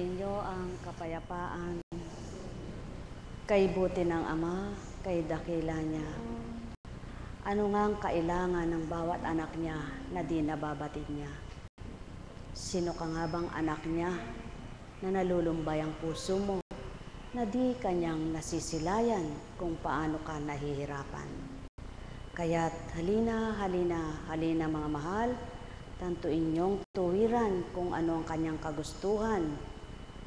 inyo ang kapayapaan. Kay buti ng Ama, kay dakila niya. Ano ngang kailangan ng bawat anak niya na di nababatid niya? Sino ka nga bang anak niya na nalulumbay ang puso mo, na di kanyang nasisilayan kung paano ka nahihirapan? Kaya't halina, halina, halina mga mahal, tantuin niyong tuwiran kung ano ang kanyang kagustuhan.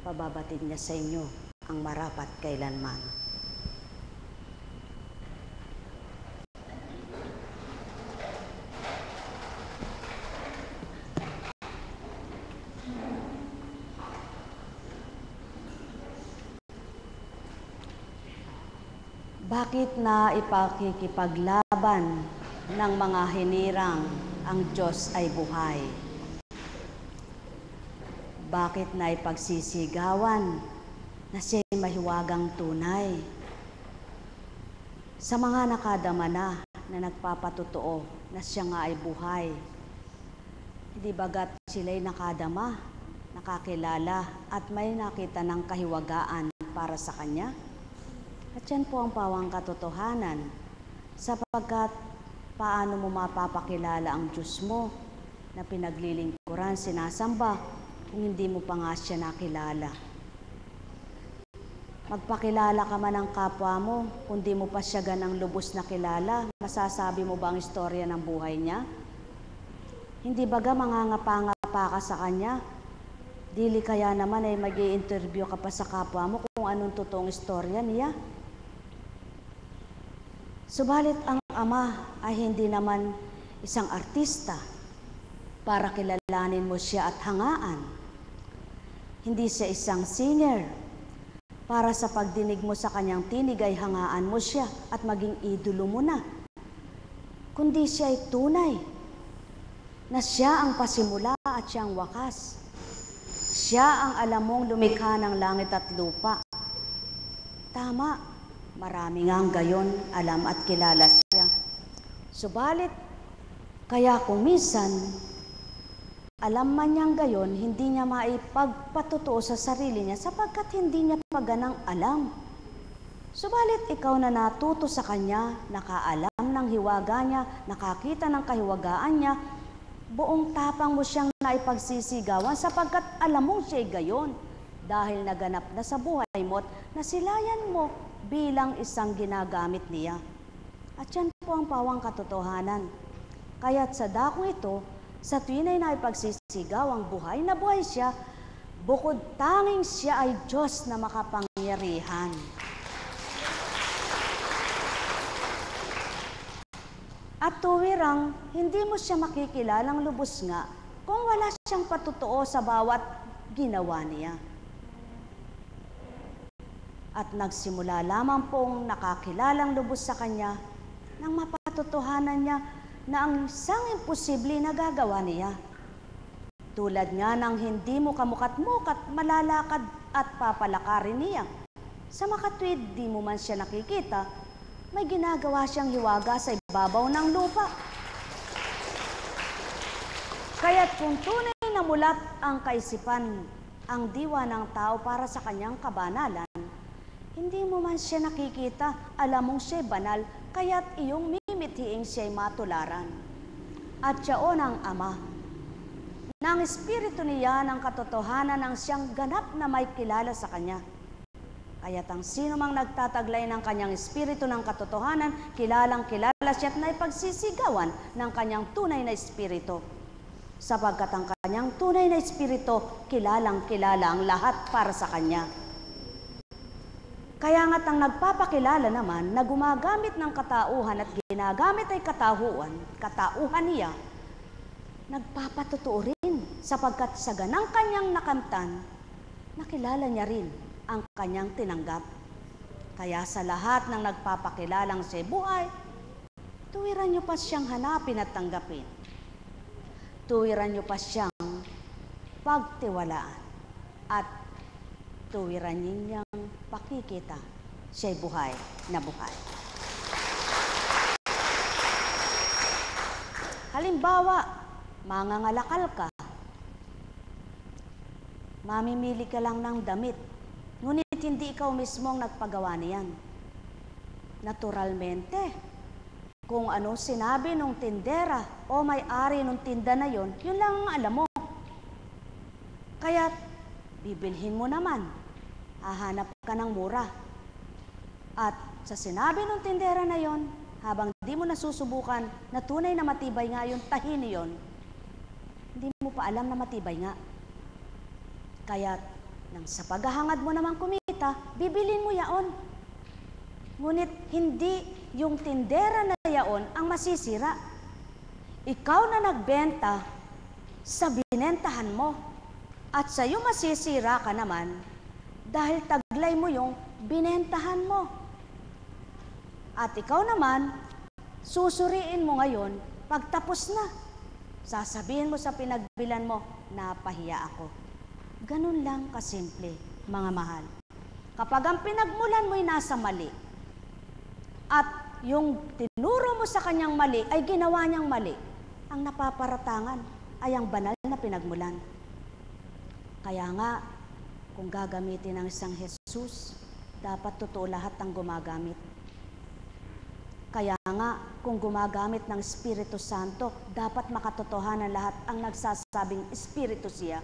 Pababatid niya sa inyo ang marapat kailanman. Bakit na ipakikipaglaban ng mga hinirang ang Diyos ay buhay? Bakit na ipagsisigawan na siya'y mahiwagang tunay? Sa mga nakadama na nagpapatotoo na siya nga ay buhay, hindi bagat sila'y nakadama, nakakilala at may nakita ng kahiwagaan para sa Kanya? At yan po ang pawang katotohanan, sapagkat paano mo mapapakilala ang Diyos mo na pinaglilingkuran, sinasamba, kung hindi mo pa nga siya nakilala? Magpakilala ka man ng kapwa mo, kung di mo pa siya ganang lubos na kilala, masasabi mo ba ang istorya ng buhay niya? Hindi baga mangangapa-ngapa ka sa Kanya? Dili kaya naman ay mag-i-interview ka pa sa kapwa mo kung anong totoong istorya niya? Subalit ang Ama ay hindi naman isang artista para kilalanin mo siya at hangaan. Hindi siya isang singer para sa pagdinig mo sa kanyang tinig ay hangaan mo siya at maging idolo mo na. Kundi siya ay tunay na siya ang pasimula at siya ang wakas. Siya ang alam mong lumikha ng langit at lupa. Tama. Marami ngang gayon, alam at kilala siya. Subalit, kaya kung minsan, alam man niyang gayon, hindi niya maipagpatotoo sa sarili niya sapagkat hindi niya pa ganang alam. Subalit, ikaw na natuto sa Kanya, nakaalam ng hiwaga niya, nakakita ng kahiwagaan niya, buong tapang mo siyang naipagsisigawan sapagkat alam mong siya'y gayon dahil naganap na sa buhay mo at nasilayan mo bilang isang ginagamit niya. At yan po ang pawang katotohanan. Kaya't sa dakong ito, sa tuwin ay naipagsisigaw ang buhay na buhay siya, bukod tanging siya ay Diyos na makapangyarihan. At tuwirang, hindi mo siya makikilalang lubos nga kung wala siyang patotoo sa bawat ginawa niya. At nagsimula lamang pong nakakilalang lubos sa Kanya nang mapatotohanan niya na ang isang imposible na gagawa niya. Tulad nga ng hindi mo kamukat-mukat, malalakad at papalakarin niya. Sa makatwid, di mo man siya nakikita, may ginagawa siyang hiwaga sa ibabaw ng lupa. Kaya't kung tunay na mulat ang kaisipan, ang diwa ng tao para sa kanyang kabanalan, hindi mo man siya nakikita, alam mong siya'y banal, kaya't iyong mimithiing siya'y matularan. At siyaon ang Ama, na ang Espiritu niya ng katotohanan ang siyang ganap na may kilala sa Kanya. Kaya't ang sino mang nagtataglay ng Kanyang Espiritu ng katotohanan, kilalang kilala siya at naipagsisigawan ng Kanyang tunay na Espiritu. Sapagkat ang Kanyang tunay na Espiritu, kilalang kilala ang lahat para sa Kanya. Kaya nga't ang nagpapakilala naman na gumagamit ng katauhan at ginagamit ay katauhan niya, nagpapatotoo rin sapagkat sa ganang kanyang nakamtan, nakilala niya rin ang kanyang tinanggap. Kaya sa lahat ng nagpapakilalang siya'y buhay, tuwiran niyo pa siyang hanapin at tanggapin. Tuwiran niyo pa siyang pagtiwalaan at tuwiran ninyang pakikita, siya'y buhay na buhay. Halimbawa, mangangalakal ka, mamimili ka lang ng damit, ngunit hindi ikaw mismo ang nagpagawa niyan. Naturalmente, kung ano sinabi nung tindera o may-ari nung tinda na yon, yun lang ang alam mo. Kaya bibilhin mo naman, hahanap ka ng mura. At sa sinabi nung tindera na yon, habang di mo nasusubukan na tunay na matibay nga yung tahi niyon, hindi mo pa alam na matibay nga. Kaya nang sa paghahangad mo naman kumita, bibilin mo yaon. Ngunit hindi yung tindera na yaon ang masisira. Ikaw na nagbenta sa binentahan mo. At sa'yo masisira ka naman dahil taglay mo yung binentahan mo. At ikaw naman, susuriin mo ngayon pagtapos na. Sasabihin mo sa pinagbilan mo, napahiya ako. Ganun lang kasimple, mga mahal. Kapag ang pinagmulan mo'y nasa mali, at yung tinuro mo sa kanyang mali ay ginawa niyang mali, ang napaparatangan ay ang banal na pinagmulan. Kaya nga, kung gagamitin ng isang Jesus, dapat totoo lahat ang gumagamit. Kaya nga, kung gumagamit ng Espiritu Santo, dapat makatotohanan lahat ang nagsasabing Espiritu siya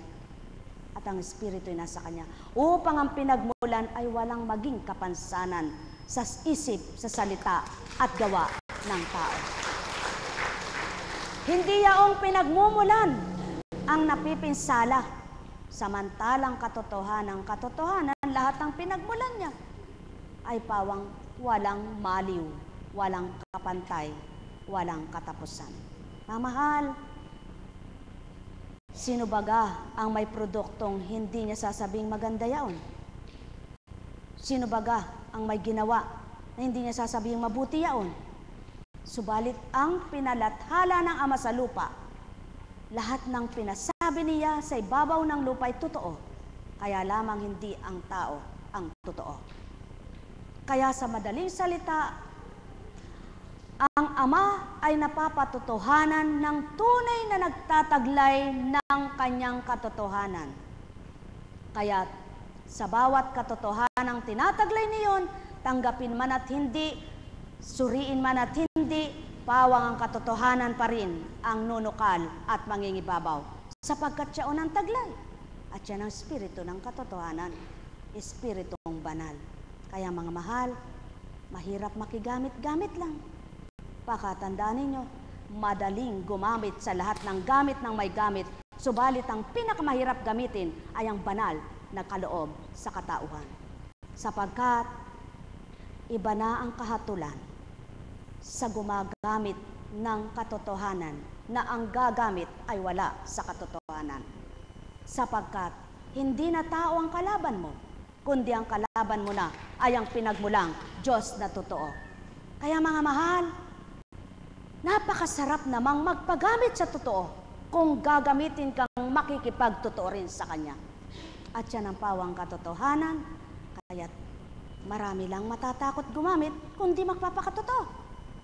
at ang Espiritu ay nasa kanya. Upang ang pinagmulan ay walang maging kapansanan sa isip, sa salita at gawa ng tao. Hindi yaong pinagmumulan ang napipinsala, samantalang katotohanan, lahat ng pinagmulan niya ay pawang walang maliw, walang kapantay, walang katapusan. Mamahal, sino baga ang may produktong hindi niya sasabing maganda yaon? Sino baga ang may ginawa na hindi niya sasabing mabuti yaon? Subalit ang pinalathala ng Ama sa lupa, lahat ng pinasabi niya sa ibabaw ng lupa ay totoo, kaya lamang hindi ang tao ang totoo. Kaya sa madaling salita, ang Ama ay napapatotohanan ng tunay na nagtataglay ng kanyang katotohanan. Kaya sa bawat katotohanang tinataglay niyon, tanggapin man at hindi, suriin man at hindi, pawang ang katotohanan pa rin ang nunukal at mangingibabaw. Sapagkat siya ang taglay. At siya ang espiritu ng katotohanan. Espiritong banal. Kaya mga mahal, mahirap makigamit-gamit lang. Pakatandaan ninyo, madaling gumamit sa lahat ng gamit ng may gamit, subalit ang pinakamahirap gamitin ay ang banal na kaloob sa katauhan. Sapagkat iba na ang kahatulan sa gumagamit ng katotohanan na ang gagamit ay wala sa katotohanan. Sapagkat hindi na tao ang kalaban mo, kundi ang kalaban mo na ay ang pinagmulang Diyos na totoo. Kaya mga mahal, napakasarap namang magpagamit sa totoo kung gagamitin kang makikipagtotoo rin sa Kanya. At yan ang pawang katotohanan, kaya marami lang matatakot gumamit kundi magpapakatotoo.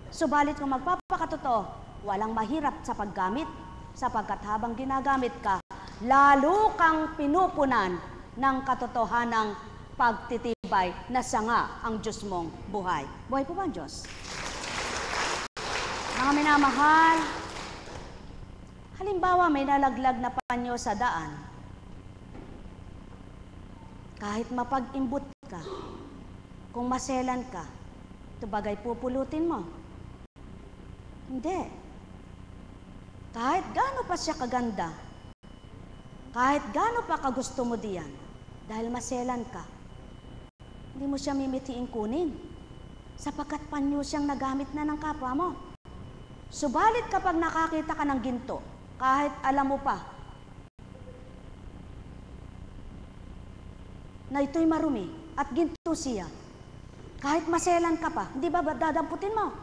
Subalit kung magpapakatotoo, walang mahirap sa paggamit, sapagkat habang ginagamit ka, lalo kang pinupunan ng katotohanang pagtitibay na sanga ang Diyos mong buhay. Buhay po ba ang Diyos? Mga minamahal, halimbawa may nalaglag na panyo sa daan. Kahit mapag-imbut ka, kung maselan ka, ito bagay pupulutin mo. Hindi. Kahit gaano pa siya kaganda, kahit gaano pa kagusto mo diyan, dahil maselan ka, hindi mo siya mimitiin kunin, sapagkat panyo siyang nagamit na ng kapwa mo. Subalit kapag nakakita ka ng ginto, kahit alam mo pa na ito'y marumi at ginto siya, kahit maselan ka pa, hindi ba dadamputin mo?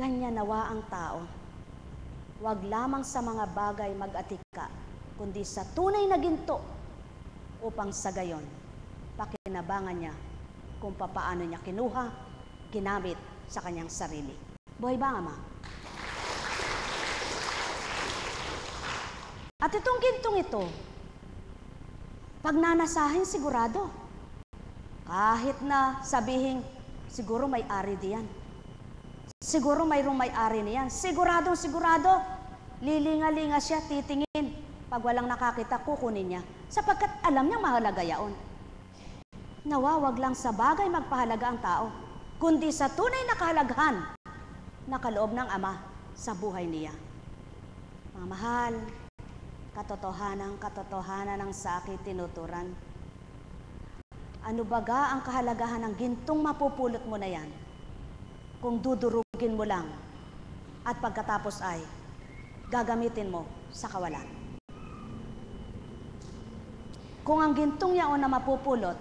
Ganyan nawa ang tao. Huwag lamang sa mga bagay mag-atika, kundi sa tunay na ginto, upang sa gayon, pakinabangan niya kung papaano niya kinuha, ginamit sa kanyang sarili. Buhay ba, Ama? At itong gintong ito, Pagnanasahin sigurado. Kahit na sabihin, siguro may-ari diyan. Siguro mayroong may-ari niyan. Siguradong sigurado. Lilinga-linga siya, titingin. Pag walang nakakita, kukunin niya. Sapagkat alam niyang mahalaga yaon. Nawawag lang sa bagay magpahalaga ang tao, kundi sa tunay na kahalagahan na kaloob ng Ama sa buhay niya. Mga mahal, katotohanan ng sa akin tinuturan. Ano baga ang kahalagahan ng gintong mapupulot mo na yan kung dudurugin mo lang at pagkatapos ay gagamitin mo sa kawalan? Kung ang gintong yaon na mapupulot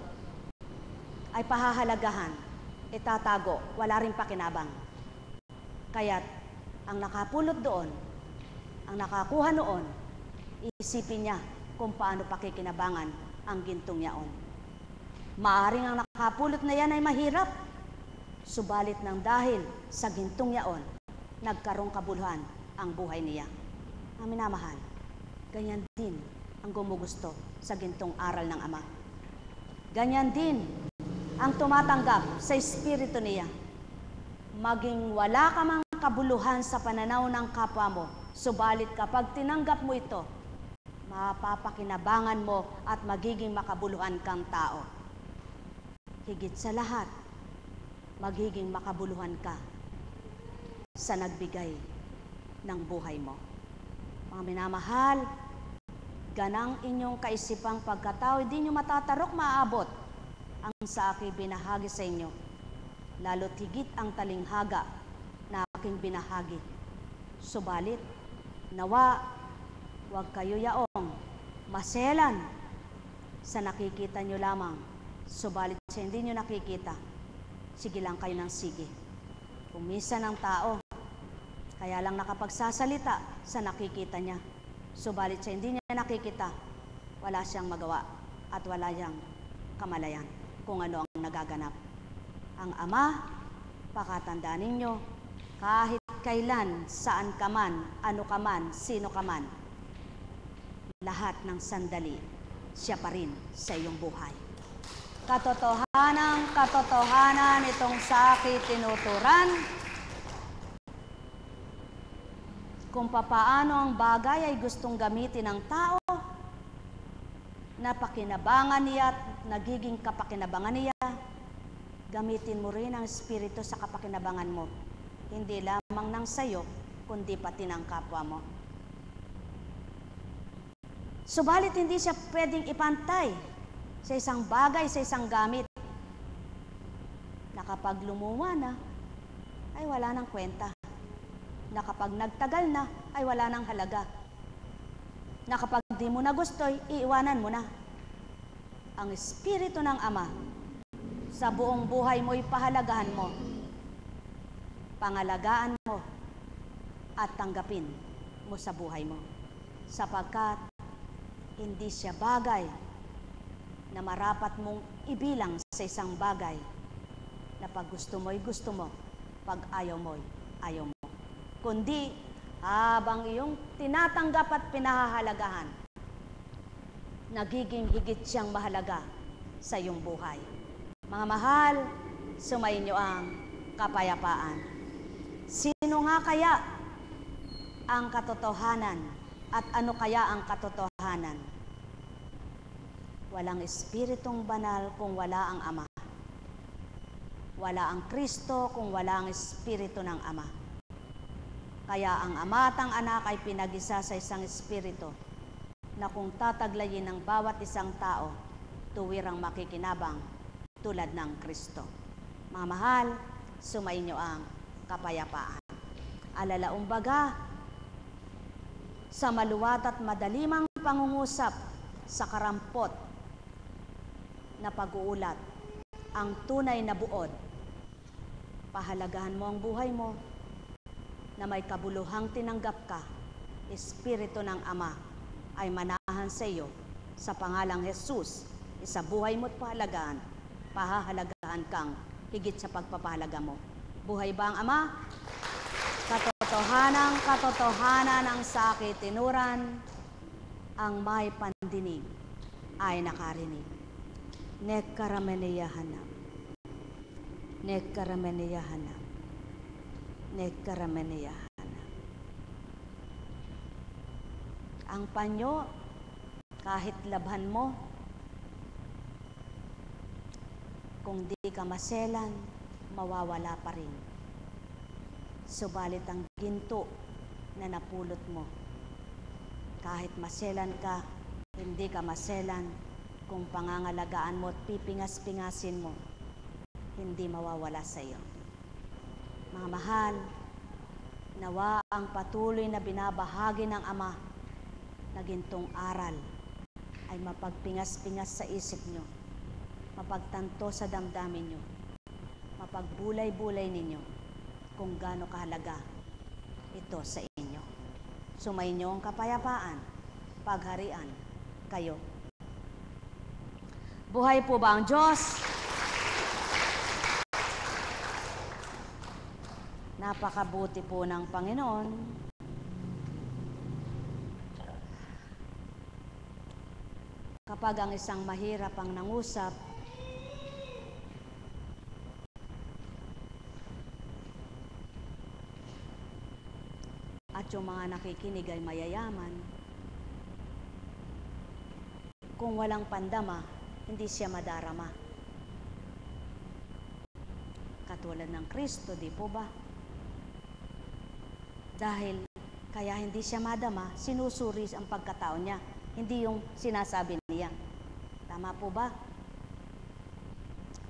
ay pahahalagahan, itatago, wala rin pakinabang. Kaya't ang nakapulot doon, ang nakakuha noon, isipin niya kung paano pakikinabangan ang gintong yaon. Maaring ang nakapulot na yan ay mahirap, subalit nang dahil sa gintong yaon, nagkaroong kabuluhan ang buhay niya. Ang minamahal, ganyan din ang gumugusto sa gintong aral ng Ama. Ganyan din ang tumatanggap sa Espiritu niya. Maging wala ka mang kabuluhan sa pananaw ng kapwa mo, subalit kapag tinanggap mo ito, mapapakinabangan mo at magiging makabuluhan kang tao. Higit sa lahat, magiging makabuluhan ka sa nagbigay ng buhay mo. Mga minamahal, ganang inyong kaisipang pagkatao, hindi nyo matatarok maaabot ang sa aking binahagi sa inyo, lalo't higit ang talinghaga na aking binahagi. Subalit, nawa, huwag kayo yaong maselan sa nakikita nyo lamang. Subalit sa hindi nyo nakikita, sige lang kayo ng sige. Kung minsan ang tao, kaya lang nakapagsasalita sa nakikita niya. Subalit sa hindi niya nakikita, wala siyang magawa at wala siyang kamalayan kung ano ang nagaganap. Ang Ama, pakatandaan ninyo, kahit kailan, saan ka man, ano ka man, sino ka man, lahat ng sandali, siya pa rin sa iyong buhay. Katotohanan itong sa akin tinuturan, kung papaano ang bagay ay gustong gamitin ng tao, napakinabangan niya at nagiging kapakinabangan niya, gamitin mo rin ang Espiritu sa kapakinabangan mo. Hindi lamang ng sayo, kundi pati ng kapwa mo. Subalit hindi siya pwedeng ipantay sa isang bagay, sa isang gamit, na kapag lumuwa na, ay wala nang kwenta. Na kapag nagtagal na, ay wala nang halaga. Na kapag di mo na gusto'y, iiwanan mo na. Ang Espiritu ng Ama, sa buong buhay mo'y pahalagahan mo, pangalagaan mo, at tanggapin mo sa buhay mo. Sapagkat hindi siya bagay na marapat mong ibilang sa isang bagay na pag gusto mo'y gusto mo, pag ayaw mo'y ayaw mo. Kundi habang iyong tinatanggap at pinahahalagahan, nagiging higit siyang mahalaga sa iyong buhay. Mga mahal, sumayin niyo ang kapayapaan. Sino nga kaya ang katotohanan at ano kaya ang katotohanan? Walang Espiritong Banal kung wala ang Ama. Wala ang Kristo kung wala ang Espiritu ng Ama. Kaya ang Ama at ang Anak ay pinag-isa sa isang Espiritu na kung tataglayin ng bawat isang tao, tuwirang makikinabang tulad ng Kristo. Mga mahal, sumayin niyo ang kapayapaan. Alalaong baga, sa maluwat at madalimang pangungusap sa karampot na pag-uulat, ang tunay na buod, pahalagahan mo ang buhay mo, na may kabuluhang tinanggap ka, Espiritu ng Ama ay manahan sa iyo sa pangalang Jesus, sa buhay mo't pahalagaan, pahahalagahan kang higit sa pagpapahalaga mo. Buhay ba ang Ama? Katotohanan ang sa akin tinuran, ang may pandinig ay nakarinig. Nekkarameneyahanap. Nekkarameneyahanap. Nekkarameneyahanap. Ang panyo, kahit labhan mo, kung di ka maselan, mawawala pa rin. Subalit ang ginto na napulot mo, kahit maselan ka, hindi ka maselan, kung pangangalagaan mo at pipingas-pingasin mo, hindi mawawala sa iyo. Mga mahal, nawa ang patuloy na binabahagi ng Ama na gintong aral ay mapagpingas-pingas sa isip nyo, mapagtanto sa damdamin nyo, mapagbulay-bulay ninyo kung gaano kahalaga ito sa inyo. Sumainyo ang kapayapaan, pagharian kayo. Buhay po ba ang Diyos? Napakabuti po ng Panginoon. Kapag ang isang mahirap ang nangusap, at yung mga nakikinig ay mayayaman, kung walang pandama, hindi siya madarama. Katulad ng Kristo, di po ba? Dahil kaya hindi siya madama, sinusuri ang pagkatao niya, hindi yung sinasabi niya. Tama po ba?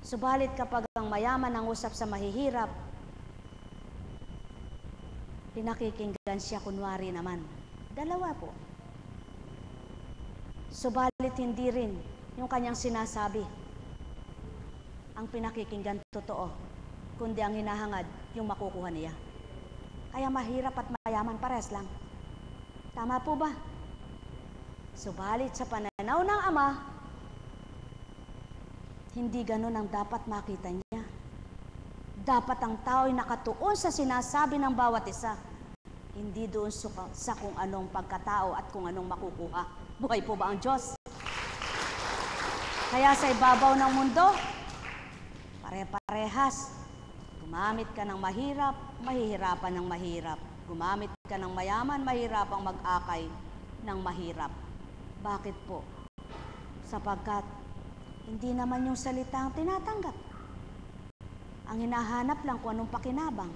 Subalit kapag ang mayaman ang usap sa mahihirap, pinakikinggan siya kunwari naman. Dalawa po. Subalit hindi rin yung kanyang sinasabi ang pinakikinggan totoo, kundi ang hinahangad yung makukuha niya. Kaya mahirap at mayaman pares lang. Tama po ba? Subalit sa pananaw ng Ama, hindi ganun ang dapat makita niya. Dapat ang tao ay nakatuon sa sinasabi ng bawat isa, hindi doon sa kung anong pagkatao at kung anong makukuha. Buhay po ba ang Diyos? Kaya sa ibabaw ng mundo, pare-parehas. Gumamit ka ng mahirap, mahihirapan ng mahirap. Gumamit ka ng mayaman, mahirapang mag-akay ng mahirap. Bakit po? Sapagkat hindi naman yung salita ang tinatanggap. Ang hinahanap lang kung anong pakinabang.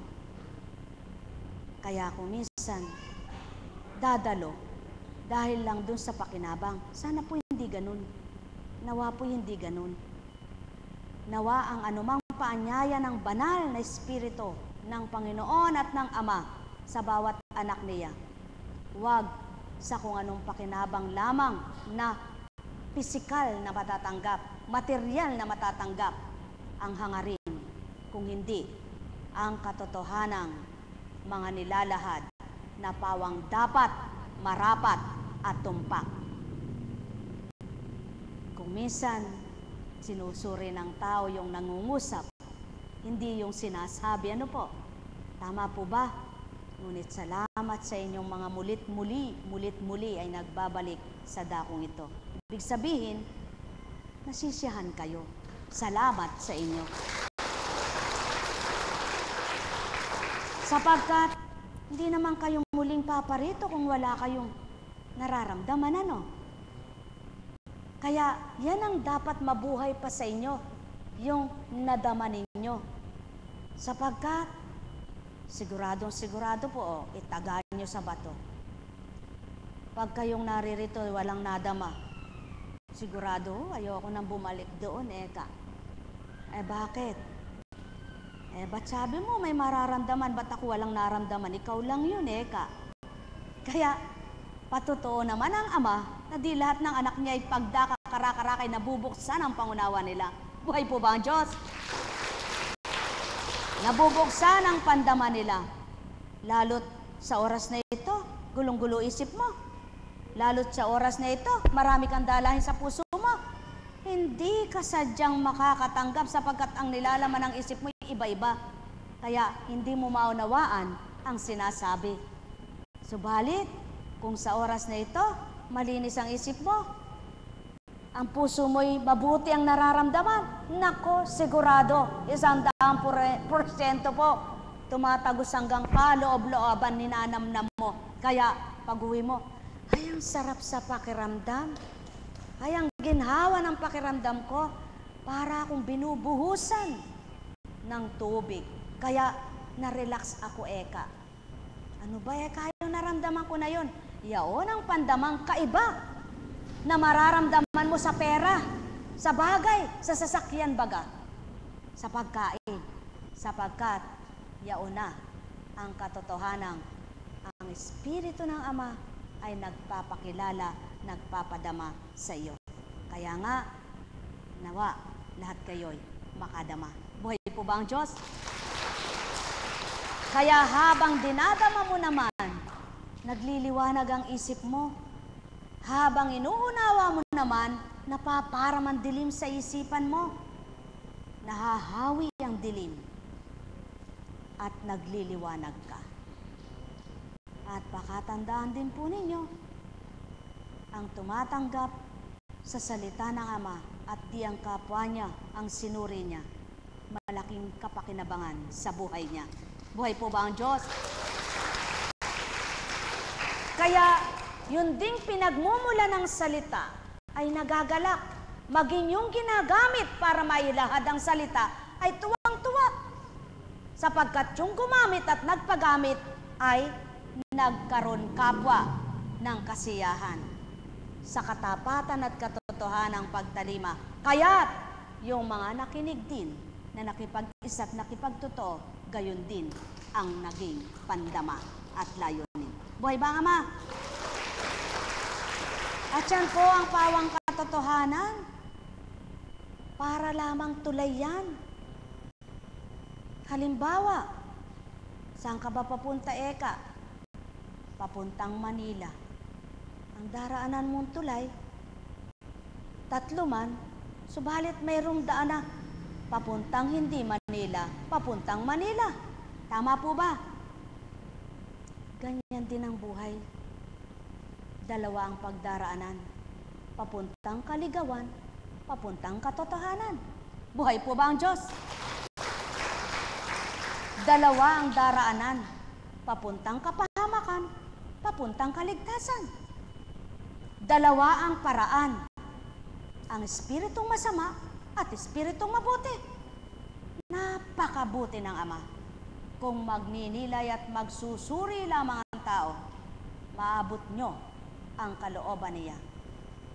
Kaya kung minsan, dadalo dahil lang dun sa pakinabang. Sana po hindi ganun. Nawa po hindi ganun. Nawa ang anumang paanyaya ng banal na Espiritu ng Panginoon at ng Ama sa bawat anak niya. Huwag sa kung anong pakinabang lamang na pisikal na matatanggap, material na matatanggap ang hangarin, kung hindi ang katotohanang mga nilalahad na pawang dapat, marapat at tumpak. Kung minsan, sinusuri ng tao yung nangungusap, hindi yung sinasabi. Ano po? Tama po ba? Ngunit salamat sa inyong mga mulit-muli ay nagbabalik sa dakong ito. Ibig sabihin, nasisiyahan kayo. Salamat sa inyo. Sapagkat, hindi naman kayong muling paparito kung wala kayong nararamdaman, ano? Kaya, yan ang dapat mabuhay pa sa inyo, yung nadama ninyo. Sapagkat, sigurado po, itagaan nyo sa bato. Pag kayong naririto, walang nadama, sigurado, ayoko nang bumalik doon, eka. Bakit? Ba't sabi mo may mararamdaman, ba't ako walang naramdaman? Ikaw lang yun, eka. Kaya, patotoo naman ang Ama na di lahat ng anak niya ay pagdakakarakay nabubuksan ang pangunawa nila. Buhay po ba ang Diyos? Nabubuksan ang pandama nila. Lalo't sa oras na ito, gulong-gulo isip mo. Lalo't sa oras na ito, marami kang dalahin sa puso mo. Hindi ka sadyang makakatanggap sapagkat ang nilalaman ng isip mo iba-iba. Kaya hindi mo maunawaan ang sinasabi. Subalit, kung sa oras na ito, malinis ang isip mo, ang puso mo'y mabuti ang nararamdaman. Nako, sigurado, 100% po, tumatagos hanggang kaloob-looban ninanamnam mo. Kaya, pag-uwi mo, ay ang sarap sa pakiramdam. Ay ang ginhawa ng pakiramdam ko, para akong binubuhusan ng tubig. Kaya, na-relax ako, Eka. Ano ba, Eka, yung naramdaman ko na yun? Yaon ang pandamang kaiba na mararamdaman mo sa pera, sa bagay, sa sasakyan baga, sa pagkain, sapagkat yaon na ang katotohanang ang Espiritu ng Ama ay nagpapakilala, nagpapadama sa iyo. Kaya nga, nawa, lahat kayo'y makadama. Buhay po ba ang Diyos? Kaya habang dinadama mo naman, nagliliwanag ang isip mo. Habang inuunawa mo naman, napaparaman dilim sa isipan mo. Nahahawi ang dilim at nagliliwanag ka. At pakatandaan din po ninyo, ang tumatanggap sa salita ng Ama at di ang kapwa niya ang sinuri niya, malaking kapakinabangan sa buhay niya. Buhay po ba ang Diyos? Kaya, yun ding pinagmumula ng salita ay nagagalak. Maging yung ginagamit para mailahad ang salita ay tuwang-tuwa. Sapagkat yung gumamit at nagpagamit ay nagkaroon kapwa ng kasiyahan sa katapatan at katotohanan ng pagtalima. Kaya't yung mga nakinig din na nakipag-isa at nakipagtotoo, gayon din ang naging pandama at layunin. Buhay ba ang Ama? At yan po ang pawang katotohanan. Para lamang tulay yan. Halimbawa, saan ka ba papunta, Eka? Papuntang Manila. Ang daraanan mong tulay, 3 man, subalit mayroong daan na papuntang hindi Manila, papuntang Manila. Tama po ba? Ganyan din ang buhay. 2 ang pagdaraanan. Papuntang kaligawan, papuntang katotohanan. Buhay po ba ang Diyos? 2 ang daraanan. Papuntang kapahamakan, papuntang kaligtasan. 2 ang paraan. Ang espiritong masama at espiritong mabuti. Napakabuti ng Ama. Kung magninilay at magsusuri lamang ang tao, maabot nyo ang kalooban niya.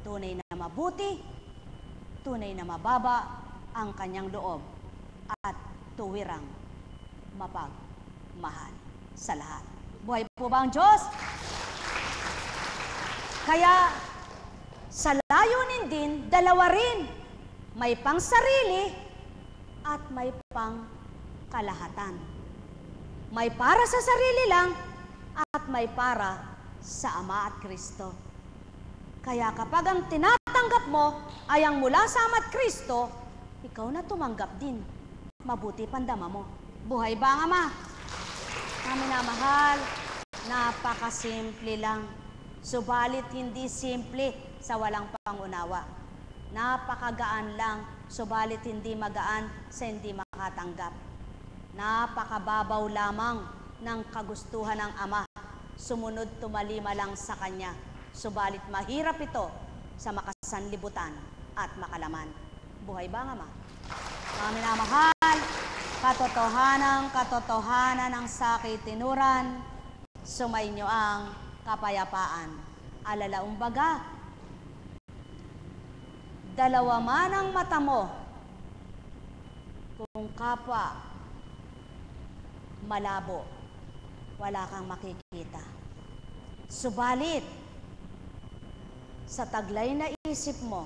Tunay na mabuti, tunay na mababa ang kanyang loob, at tuwirang mapagmahal sa lahat. Buhay po ba ang Diyos? Kaya, sa layunin din, 2 rin. May pang sarili at may pang kalahatan. May para sa sarili lang at may para sa Ama at Kristo. Kaya kapag ang tinatanggap mo ay ang mula sa Ama at Kristo, ikaw na tumanggap din. Mabuti pandama mo. Buhay ba ang Ama? Namin na mahal, napakasimple lang. Subalit hindi simple sa walang pangunawa. Napakagaan lang, subalit hindi magaan sa hindi makatanggap. Napakababaw lamang ng kagustuhan ng Ama. Sumunod tumalima lang sa Kanya. Subalit mahirap ito sa makasanlibutan at makalaman. Buhay ba ang Ama? Mga minamahal, katotohanan ng sakitinuran, sumainyo ang kapayapaan. Alalaong baga, 2 man ang mata mo, kung kapwa malabo, wala kang makikita. Subalit, sa taglay na isip mo,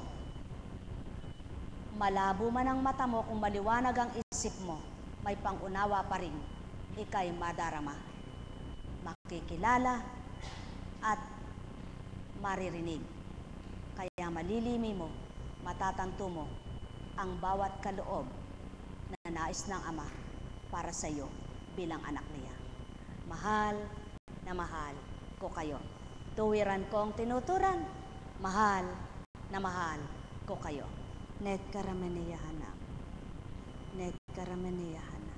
malabo man ang mata mo, kung maliwanag ang isip mo, may pangunawa pa rin, ika'y madarama, makikilala, at maririnig. Kaya malilimi mo, matatanto mo ang bawat kaloob na nais ng Ama para sa iyo bilang anak niya. Mahal na mahal ko kayo. Tuwiran kong tinuturan, mahal na mahal ko kayo. Nekaramaniyahana. Nekaramaniyahana.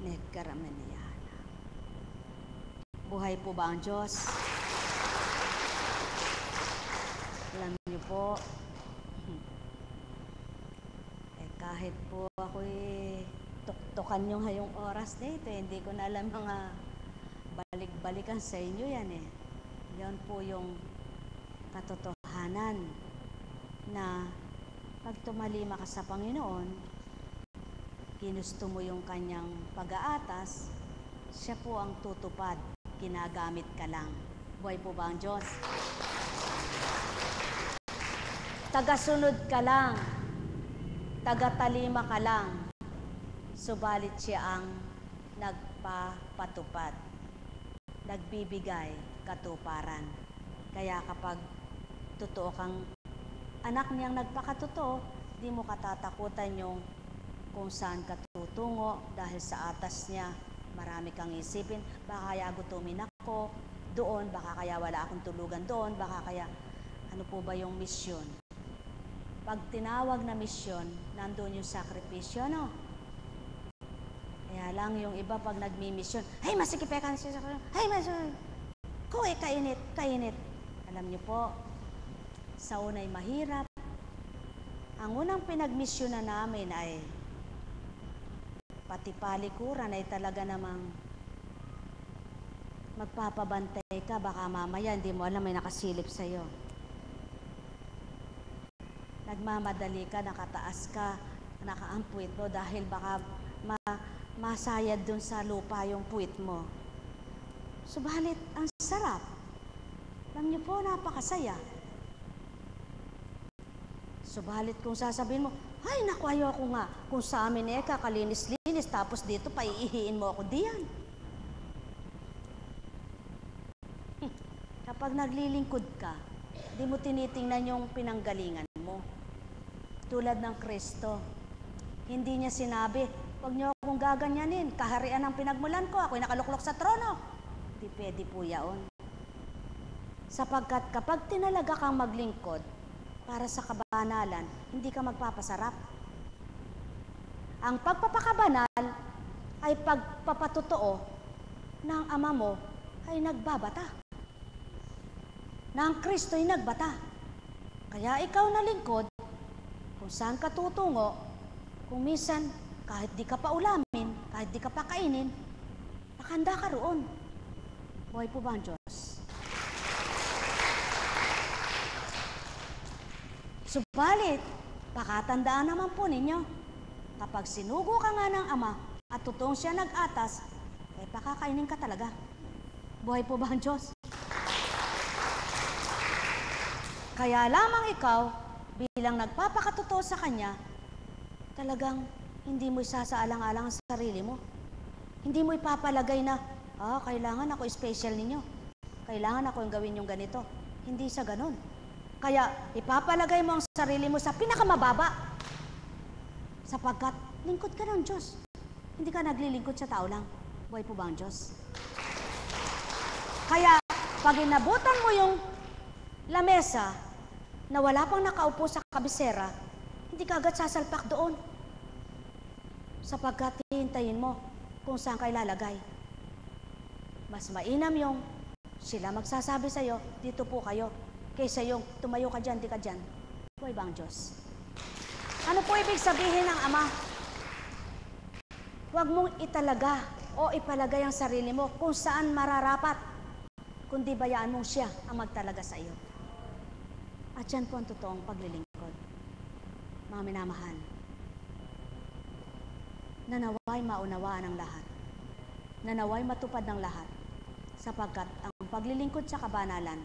Nekaramaniyahana. Buhay po ba ang Diyos? Alam niyo po, kahit po ako'y tuktukan nyo ngayong oras na ito, hindi ko na alam mga balik-balikan sa inyo yan eh. Yan po yung katotohanan na pag tumalima ka sa Panginoon, ginusto mo yung kanyang pag-aatas, siya po ang tutupad, ginagamit ka lang. Buhay po ba ang Diyos? Tagasunod ka lang, tagatalima ka lang, subalit siya ang nagpapatupad, nagbibigay katuparan. Kaya kapag totoo kang anak niyang nagpakatotoo, di mo katatakutan yung kung saan ka tutungo dahil sa atas niya. Marami kang isipin, baka kaya gutumin ako doon, baka kaya wala akong tulugan doon, baka kaya ano po ba yung misyon? Pag tinawag na misyon, nandun yung sakripisyo, no? Kaya lang yung iba pag nagmi-misyon, ay masikipekan siya sa ay masyon. Kuwi, kainit, kainit. Alam niyo po, sa unay mahirap. Ang unang pinagmisyon na namin ay pati palikuran ay talaga namang magpapabantay ka, baka mamaya hindi mo alam may nakasilip sa'yo. Nagmamadali ka, nakataas ka, nakaampuit mo dahil baka masayad dun sa lupa yung puwit mo. Subalit, ang sarap. Alam niyo po, napakasaya. Subalit kung sasabihin mo, ay naku, ayoko nga. Kung sa amin kakalinis-linis, tapos dito paiihiin mo ako diyan. Kapag naglilingkod ka, di mo tinitingnan yung pinanggalingan mo. Tulad ng Kristo, hindi niya sinabi, huwag niyo akong gaganyanin, kaharian ang pinagmulan ko, ako'y nakaluklok sa trono. Di pwede po yaon. Sapagkat kapag tinalaga kang maglingkod para sa kabanalan, hindi ka magpapasarap. Ang pagpapakabanal ay pagpapatotoo ng Ama mo ay nagbabata. Na ang Kristo ay nagbata. Kaya ikaw na lingkod, kung saan ka tutungo, kung minsan, kahit di ka pa ulamin, kahit di ka pa kainin, nakahanda ka roon. Buhay po ba ang Diyos? Subalit, pakatandaan naman po ninyo, kapag sinugo ka nga ng Ama at totoong siya nag-atas, eh pakakainin ka talaga. Buhay po ba ang Diyos? Kaya lamang ikaw, bilang nagpapakatotoo sa Kanya, talagang hindi mo isasaalang-alang ang sarili mo. Hindi mo ipapalagay na, kailangan ako special ninyo. Kailangan ako yung gawin yung ganito. Hindi sa ganun. Kaya ipapalagay mo ang sarili mo sa pinakamababa. Sapagkat lingkod ka ng Diyos. Hindi ka naglilingkod sa tao lang. Buhay po ba ang Diyos? Kaya pag inabutan mo yung lamesa na wala pang nakaupo sa kabisera, hindi ka agad sasalpak doon. Sapagkat hihintayin mo kung saan ka ilalagay. Mas mainam yung sila magsasabi sa'yo, dito po kayo, kaysa yung tumayo ka dyan, di ka dyan. Buhay ba ang Diyos? Ano po ibig sabihin ng Ama? Huwag mong italaga o ipalagay ang sarili mo kung saan mararapat, kundi bayaan mong siya ang magtalaga sa iyo. At yan po ang totoong paglilingkod. Mga minamahal, nanaway maunawaan ang lahat. Nanaway matupad ng lahat. Sapagkat ang paglilingkod sa kabanalan,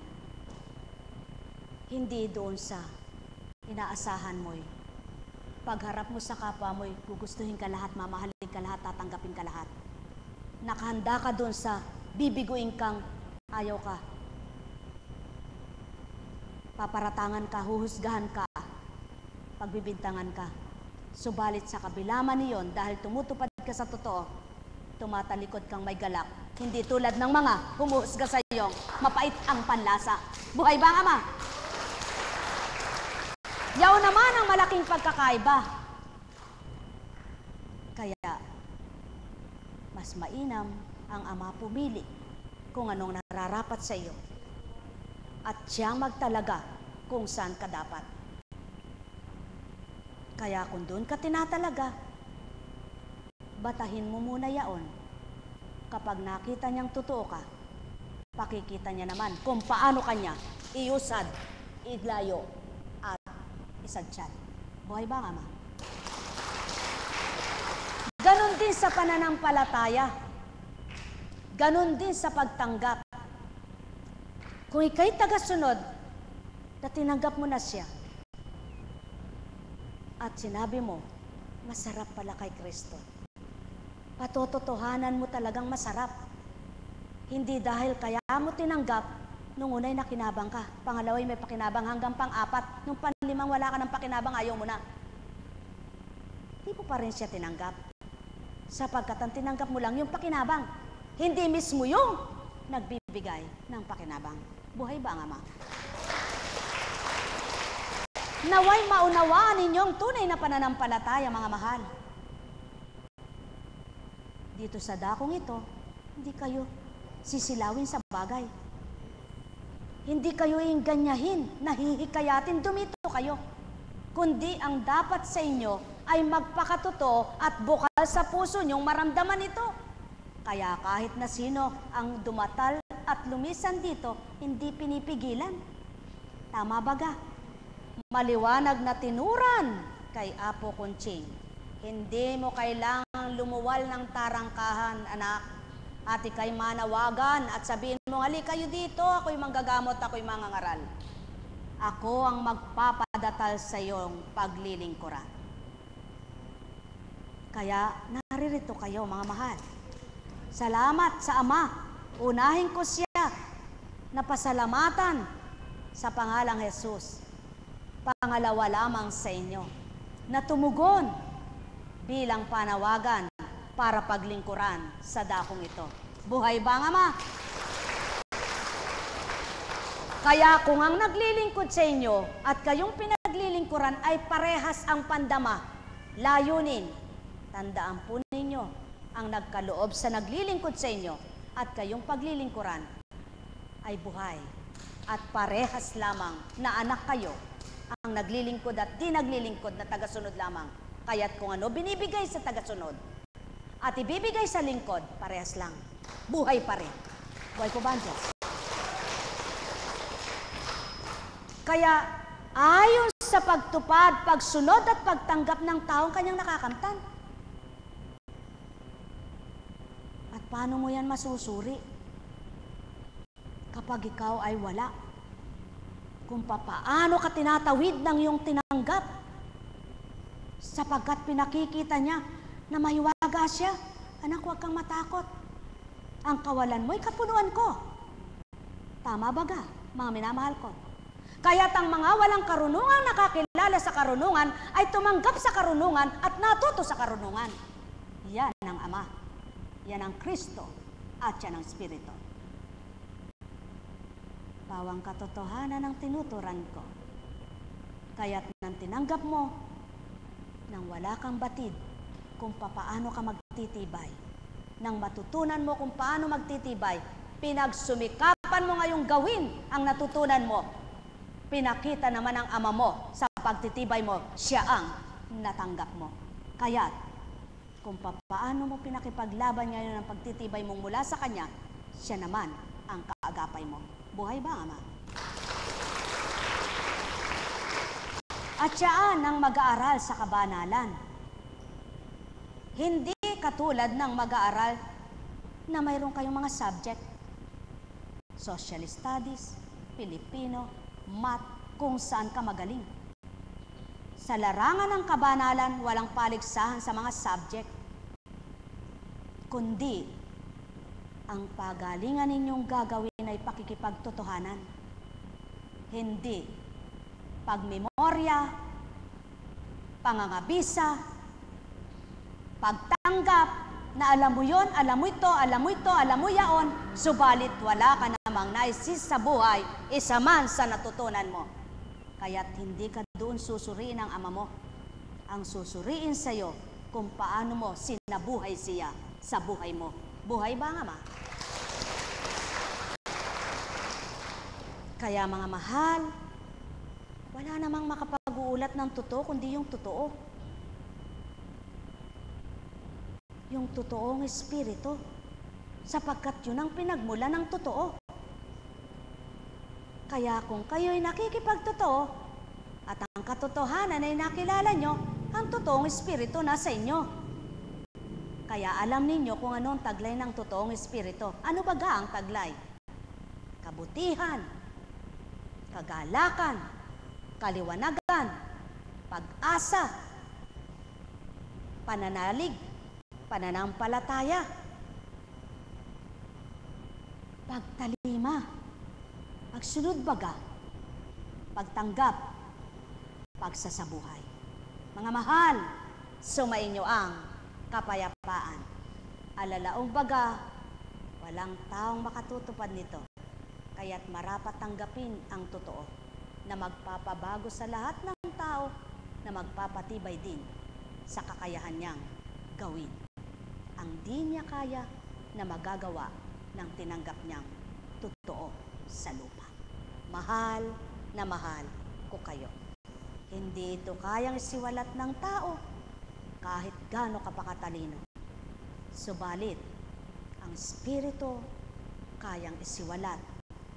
hindi doon sa inaasahan mo'y pagharap mo sa kapwa mo'y gugustuhin ka lahat, mamahalin ka lahat, tatanggapin ka lahat. Nakahanda ka doon sa bibiguin kang ayaw ka. Paparatangan ka, huhusgahan ka, pagbibintangan ka. Subalit sa kabilaman niyon, dahil tumutupad ka sa totoo, tumatalikod kang may galak. Hindi tulad ng mga humuhusga sa iyong mapait ang panlasa. Buhay ba ang Ama? Yaw naman ang malaking pagkakaiba. Kaya, mas mainam ang Ama pumili kung anong nararapat sa iyo at siyang magtalaga kung saan ka dapat. Kaya kung doon ka tinatalaga, batahin mo muna yaon. Kapag nakita niyang totoo ka, pakikita niya naman kung paano kanya iusad, iglayo, at isadsyad. Buhay ba, Ama? Ganon din sa pananampalataya. Ganon din sa pagtanggap. Kung ika'y tagasunod, na tinanggap mo na siya, at sinabi mo, masarap pala kay Kristo. Patototohanan mo talagang masarap. Hindi dahil kaya mo tinanggap, nung unay nakinabang ka, pangalaway may pakinabang hanggang pang-apat, nung panlimang wala ka ng pakinabang, ayaw mo na. Di mo pa rin siya tinanggap. Sapagkat ang tinanggap mo lang yung pakinabang. Hindi mismo yung nagbibigay ng pakinabang. Buhay ba ang Ama? Naway maunawaan ninyong tunay na pananampalataya, mga mahal. Dito sa dakong ito, hindi kayo sisilawin sa bagay. Hindi kayo ingganyahin, nahihikayatin, dumito kayo. Kundi ang dapat sa inyo ay magpakatotoo at bukal sa puso niyong maramdaman ito. Kaya kahit na sino ang dumatal at lumisan dito, hindi pinipigilan. Tama baga? Maliwanag na tinuran kay Apo Kunching. Hindi mo kailangang lumuwal ng tarangkahan, anak. At ika'y manawagan at sabihin mo, hali kayo dito, ako'y manggagamot, ako'y mangangaral. Ako ang magpapadatal sa iyong paglilingkuran. Kaya naririto kayo, mga mahal. Salamat sa Ama. Unahin ko siya na pasalamatan sa pangalang Jesus. Pangalawa lamang sa inyo na tumugon bilang panawagan para paglingkuran sa dakong ito. Buhay ba ang Ama? Kaya kung ang naglilingkod sa inyo at kayong pinaglilingkuran ay parehas ang pandama, layunin, tandaan po ninyo ang nagkaloob sa naglilingkod sa inyo at kayong paglilingkuran ay buhay at parehas lamang na anak kayo ang naglilingkod at di naglilingkod na tagasunod lamang. Kaya't kung ano binibigay sa tagasunod at ibibigay sa lingkod, parehas lang. Buhay pa rin. Buhay po ba, Diyos? Kaya ayon sa pagtupad, pagsunod at pagtanggap ng taong kanyang nakakamtan. At paano mo yan masusuri? Kapag ikaw ay wala. Kung paano ka tinatawid ng iyong tinanggap. Sapagkat pinakikita niya na mahiwaga siya. Anak, huwag kang matakot. Ang kawalan mo'y kapunuan ko. Tama baga, mga minamahal ko? Kaya't ang mga walang karunungan nakakilala sa karunungan ay tumanggap sa karunungan at natuto sa karunungan. Yan ang Ama. Yan ang Kristo at yan ang Espiritu. Bawang katotohanan ang tinuturan ko. Kaya't nang tinanggap mo, nang wala kang batid kung paano ka magtitibay, nang matutunan mo kung paano magtitibay, pinagsumikapan mo ngayong gawin ang natutunan mo. Pinakita naman ng Ama mo sa pagtitibay mo, siya ang natanggap mo. Kaya't, kung paano mo pinakipaglaban ngayon ang pagtitibay mong mula sa Kanya, siya naman ang kaagapay mo. Buhay ba, Ama? At siyaan ang mag-aaral sa kabanalan. Hindi katulad ng mag-aaral na mayroon kayong mga subject. Social Studies, Filipino, Math, kung saan ka magaling. Sa larangan ng kabanalan, walang paligsahan sa mga subject. Kundi, ang pagalingan ninyong gagawin ay pakikipagtotohanan. Hindi pagmemorya, pangangabisa, pagtanggap, na alam mo yun, alam mo ito, alam mo ito, alam mo yaon, subalit wala ka namang naisis sa buhay, isa man sa natutunan mo. Kaya't hindi ka doon susuriin ang ama mo. Ang susuriin sa'yo kung paano mo sinabuhay siya sa buhay mo. Buhay ba ang ama? Kaya mga mahal, wala namang makapag-uulat ng totoo kundi yung totoo. Yung totoong espiritu. Sapagkat yun ang pinagmula ng totoo. Kaya kung kayo'y nakikipagtotoo at ang katotohanan ay nakilala nyo, ang totoong espiritu nasa inyo. Kaya alam ninyo kung ano ang taglay ng totoong espiritu. Ano baga ang taglay? Kabutihan, kagalakan, kaliwanagan, pag-asa, pananalig, pananampalataya, pagtalima, pagsunod baga, pagtanggap, pagsasabuhay. Mga mahal, sumainyo ang kapayapaan. Alalaong baga, walang taong makatutupad nito. Kaya't marapat tanggapin ang totoo na magpapabago sa lahat ng tao na magpapatibay din sa kakayahan niyang gawin ang di niya kaya na magagawa ng tinanggap niyang totoo sa lupa. Mahal na mahal ko kayo. Hindi ito kayang isiwalat ng tao kahit gaano kapakatalino. Subalit, ang Espiritu kayang isiwalat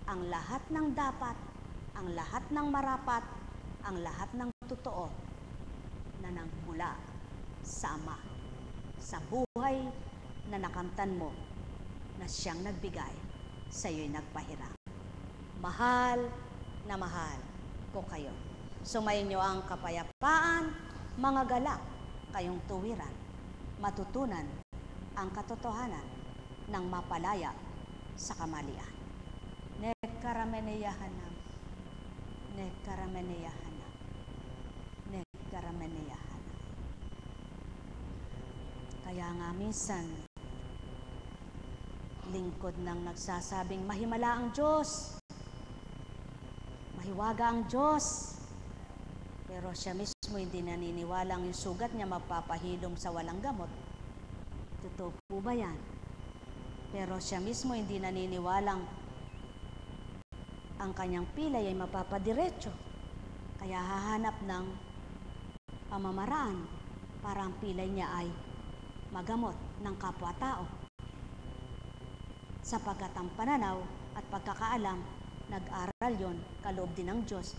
ang lahat ng dapat, ang lahat ng marapat, ang lahat ng totoo na nagmula sa Ama, sa buhay na nakamtan mo na siyang nagbigay, sa iyo'y nagpahiram. Mahal na mahal ko kayo. Sumainyo ang kapayapaan, mga galak, kayong tuwiran, matutunan ang katotohanan ng mapalaya sa kamalian. Nekarameneyahanam, nekarameneyahanam, nekarameneyahanam. Kaya nga minsan, lingkod ng nagsasabing mahimala ang Diyos, mahiwaga ang Diyos, pero siya mismo hindi naniniwalang yung sugat niya mapapahilom sa walang gamot. Totoo po ba yan? Pero siya mismo hindi naniniwalang ang kanyang pilay ay mapapadiretso. Kaya hahanap ng pamamaraan para ang pilay niya ay magamot ng kapwa-tao. Sapagkat ang pananaw at pagkakaalam, nag-aral yon, kaloob din ng Diyos.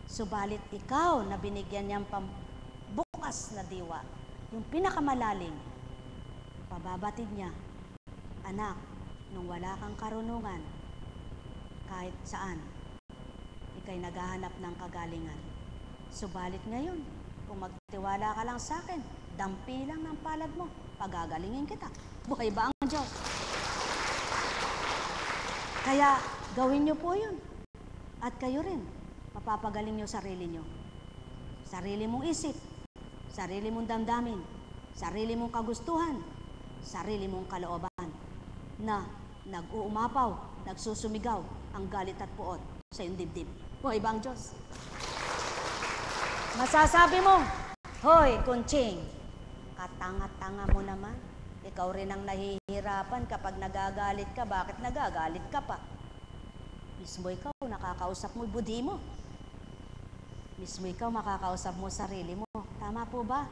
Subalit ikaw na binigyan niyang pambukas na diwa, yung pinakamalalim, pababatid niya, anak, nung wala kang karunungan, kahit saan, ikay naghahanap ng kagalingan. Subalit ngayon, kung magtiwala ka lang sa akin, dampi lang ng palad mo, pagagalingin kita. Buhay ba ang Diyos? Kaya gawin niyo po yun. At kayo rin, mapapagaling niyo sarili niyo. Sarili mong isip, sarili mong damdamin, sarili mong kagustuhan, sarili mong kalooban na nag-uumapaw, nagsusumigaw ang galit at puot sa iyong dibdib. Buhay ba ang Diyos? Masasabi mo, hoy, Kunching, katanga-tanga mo naman. Ikaw rin ang nahihirapan kapag nagagalit ka. Bakit nagagalit ka pa? Mismo ikaw, nakakausap mo budhi mo. Mismo ikaw, makakausap mo sarili mo. Tama po ba?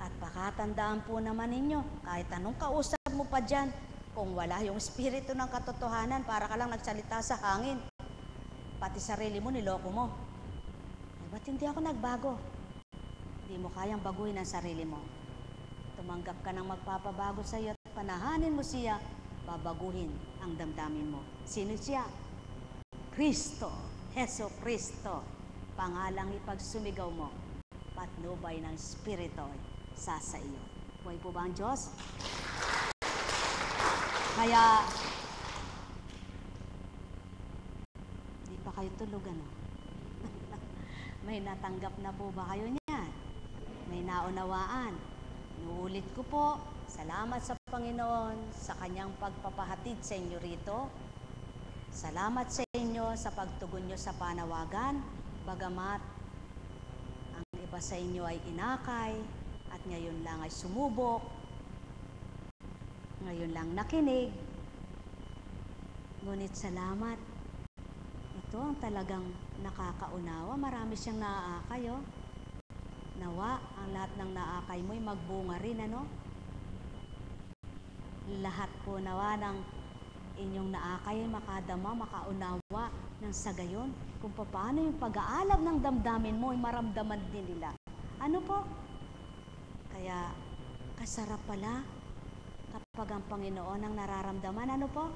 At pakatandaan po naman ninyo, kahit anong kausap mo pa dyan, kung wala yung espiritu ng katotohanan, para ka lang nagsalita sa hangin. Pati sarili mo, niloko mo. Ba't hindi ako nagbago? Hindi mo kayang baguhin ang sarili mo. Tumanggap ka ng magpapabago sa iyo at panahanin mo siya, babaguhin ang damdamin mo. Sino siya? Kristo, Heso Kristo. Pangalang ipagsumigaw mo, patnubay ng Espiritu sa iyo. Buhay po ba ang Diyos? Kaya, di pa kayo tulog, ano? May natanggap na po ba kayo niyan? May naunawaan? Inuulit ko po, salamat sa Panginoon sa kanyang pagpapahatid sa inyo rito. Salamat sa inyo sa pagtugon nyo sa panawagan, bagamat ba sa inyo ay inakay at ngayon lang ay sumubok, ngayon lang nakinig. Ngunit salamat, ito ang talagang nakakaunawa. Marami siyang naaakay, oh. Nawa, ang lahat ng naakay mo'y magbunga rin, ano? Lahat po nawa ng inyong naakay makadama, makaunawa ng sa gayon kung paano yung pag-aalab ng damdamin mo ay maramdaman din nila. Ano po? Kaya kasarap pala kapag ang Panginoon ang nararamdaman. Ano po?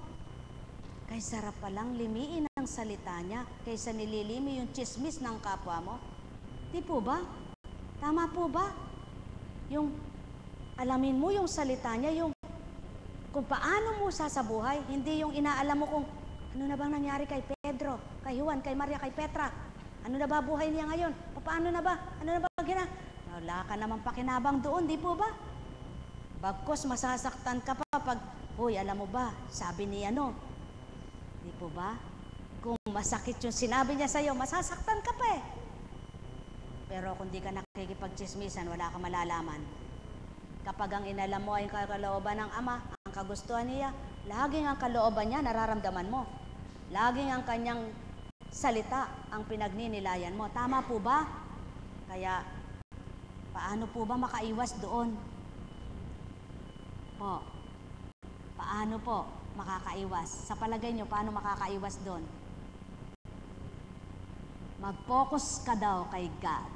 Kaya sarap palang limiin ang salita niya kaysa nililimi yung chismis ng kapwa mo. Di po ba? Tama po ba? Yung alamin mo yung salita niya, yung kung paano mo sasabuhay, hindi yung inaalam mo kung ano na bang nangyari kay Pedro, kay Juan, kay Maria, kay Petra. Ano na ba buhay niya ngayon? Paano na ba? Ano na ba wala ka naman pakinabang doon, di po ba? Bagkos masasaktan ka pa pag, hoy, alam mo ba, sabi ni ano, di po ba? Kung masakit yung sinabi niya sa'yo, masasaktan ka pa eh. Pero kung di ka nakikipagchismisan, wala ka malalaman. Kapag ang inalam mo ay kalooban ng Ama, ang kagustuhan niya, laging ang kalooban niya nararamdaman mo. Laging ang kanyang salita ang pinagninilayan mo. Tama po ba? Kaya, paano po ba makaiwas doon? Po, paano po makakaiwas? Sa palagay niyo, paano makakaiwas doon? Mag-focus ka daw kay God.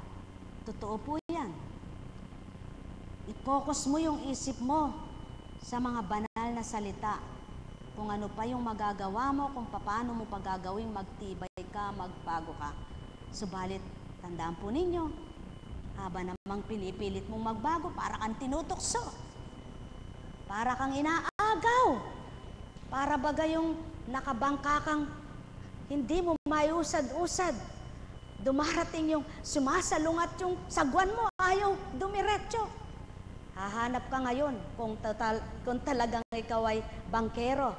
Totoo po yan. I-focus mo yung isip mo sa mga banal na salita. Kung ano pa yung magagawa mo, kung paano mo pagagawing magtibay ka, magbago ka. Subalit, tandaan po ninyo, haba namang pinipilit mong magbago, para kang tinutokso. Para kang inaagaw. Para baga yung nakabangka kang hindi mo maiusad-usad. Dumarating yung sumasalungat yung sagwan mo, ayaw dumiretso. Hahanap ka ngayon kung talagang ikaw ay bangkero.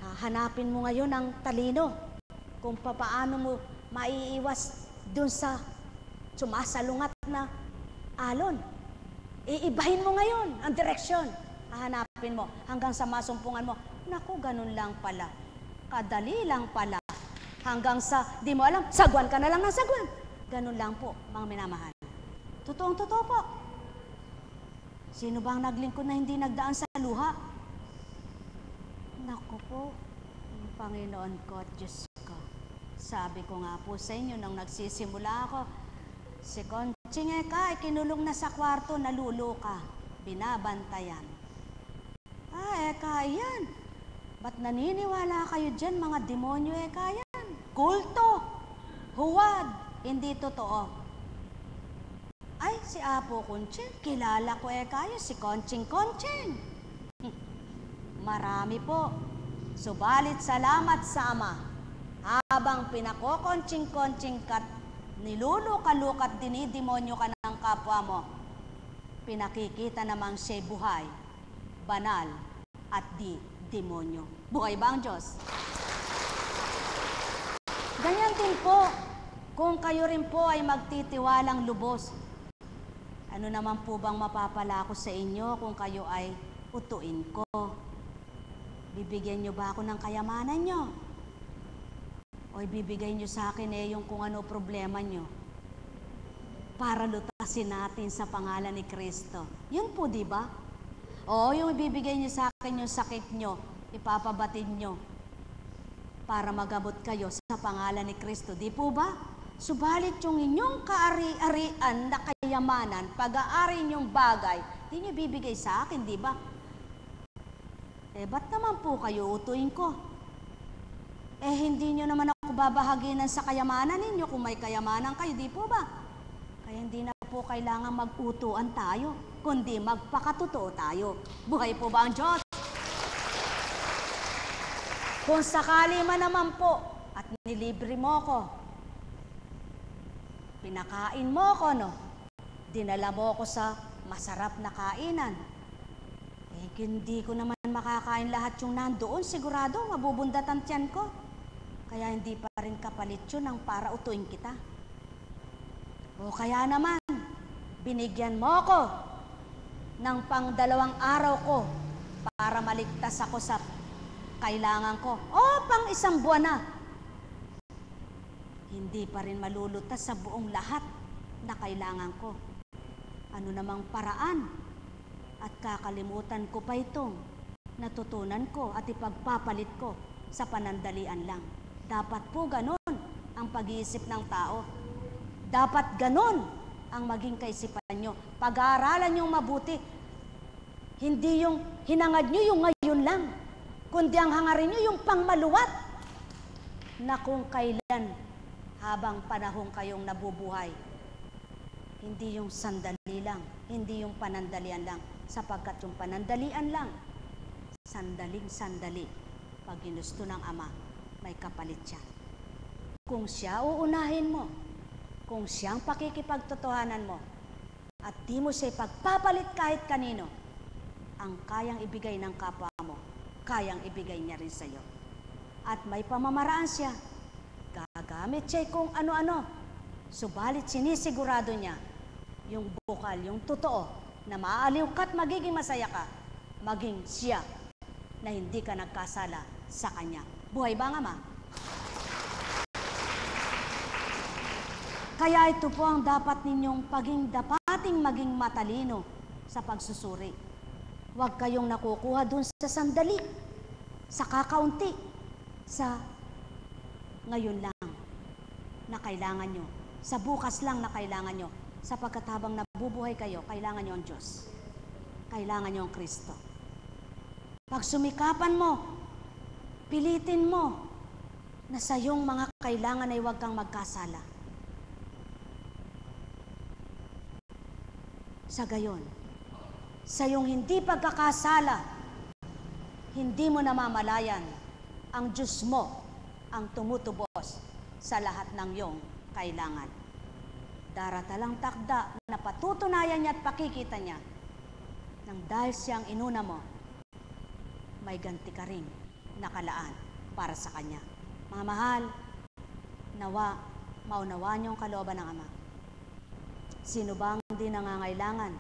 Hahanapin mo ngayon ang talino kung paano mo maiiwas dun sa sumasalungat na alon. Iibahin mo ngayon ang direksyon. Hahanapin mo hanggang sa masumpungan mo. Naku, ganun lang pala. Kadali lang pala. Hanggang sa, di mo alam, sagwan ka na lang ng sagwan. Ganun lang po, mga minamahal. Totoong-totoo po. Sino bang naglingkod na hindi nagdaan sa luha? Naku po, ang Panginoon ko at Diyos ko. Sabi ko nga po sa inyo, nang nagsisimula ako, si Conching Eka ay kinulong na sa kwarto, naluluka, binabantayan. Eka, yan. Ba't naniniwala kayo dyan, mga demonyo, Eka, yan? Kulto, huwad, hindi totoo. Ay, si Apo Conching, kilala ko kayo, si Conching. Marami po. Subalit salamat sa Ama. Habang pinako-conching kat niluluka-lukat, dinidemonyo ka ng kapwa mo, pinakikita namang siya'y buhay, banal, at di demonyo. Buhay ba ang Diyos? Ganyan din po, kung kayo rin po ay magtitiwalang lubos. Ano naman po bang mapapala ko sa inyo kung kayo ay utuin ko? Bibigyan nyo ba ako ng kayamanan nyo? O ibibigay nyo sa akin yung kung ano problema nyo? Para lutasin natin sa pangalan ni Kristo. Yun po, di ba? O yung ibibigay nyo sa akin yung sakit nyo, ipapabatid nyo para magabot kayo sa pangalan ni Kristo. Di po ba? Subalit yung inyong kaari-arian na kayamanan, pag-aari nyong bagay, di nyo bibigay sa akin, di ba? Ba't naman po kayo utuin ko? Hindi nyo naman ako babahaginan sa kayamanan ninyo kung may kayamanan kayo, di po ba? Kaya hindi na po kailangan mag-utuan tayo, kundi magpakatotoo tayo. Buhay po ba ang Diyos? Kung sakali man naman po at nilibre mo ko, pinakain mo ko, no? Dinala mo ko sa masarap na kainan. Hindi ko naman makakain lahat yung nandoon. Sigurado, mabubundat ang tiyan ko. Kaya hindi pa rin kapalit yun ang para utuin kita. O kaya naman, binigyan mo ko ng pang-2 araw ko para maligtas ako sa kailangan ko. O pang-1 buwan na. Hindi pa rin malulutas sa buong lahat na kailangan ko. Ano namang paraan? At kakalimutan ko pa itong natutunan ko at ipagpapalit ko sa panandalian lang. Dapat po ganon ang pag-iisip ng tao. Dapat ganon ang maging kaisipan nyo. Pag-aaralan nyo mabuti. Hindi yung hinangad nyo yung ngayon lang, kundi ang hangarin nyo yung pangmaluwat na kung kailan habang panahon kayong nabubuhay. Hindi yung sandali lang, hindi yung panandalian lang, sapagkat yung panandalian lang, sandaling-sandali, pag ginusto ng Ama, may kapalit siya. Kung siya uunahin mo, kung siyang pakikipagtotohanan mo, at di mo siya ipagpapalit kahit kanino, ang kayang ibigay ng kapwa mo, kayang ibigay niya rin sa iyo. At may pamamaraan siya, gagamit siya kung ano-ano, subalit sinisigurado niya, yung bukal, yung totoo, na maaaliw ka at magiging masaya ka, maging siya na hindi ka nagkasala sa Kanya. Buhay ba ang Ama? Kaya ito po ang dapat ninyong dapating maging matalino sa pagsusuri. Huwag kayong nakukuha dun sa sandali, sa kakaunti, sa ngayon lang na kailangan nyo, sa bukas lang na kailangan nyo, sapagkat habang nabubuhay kayo, kailangan nyo ang Diyos. Kailangan nyo ang Kristo. Pag sumikapan mo, pilitin mo na sa iyong mga kailangan ay huwag kang magkasala. Sa gayon, sa iyong hindi pagkakasala, hindi mo namamalayan ang Diyos mo ang tumutubos sa lahat ng iyong kailangan. Daratalang takda na patutunayan niya at pakikita niya nang dahil siyang inuna mo, may ganti ka ring nakalaan para sa Kanya. Mga mahal, nawa, maunawaan niyo ang kalooban ng Ama. Sino ba ang hindi nangangailangan?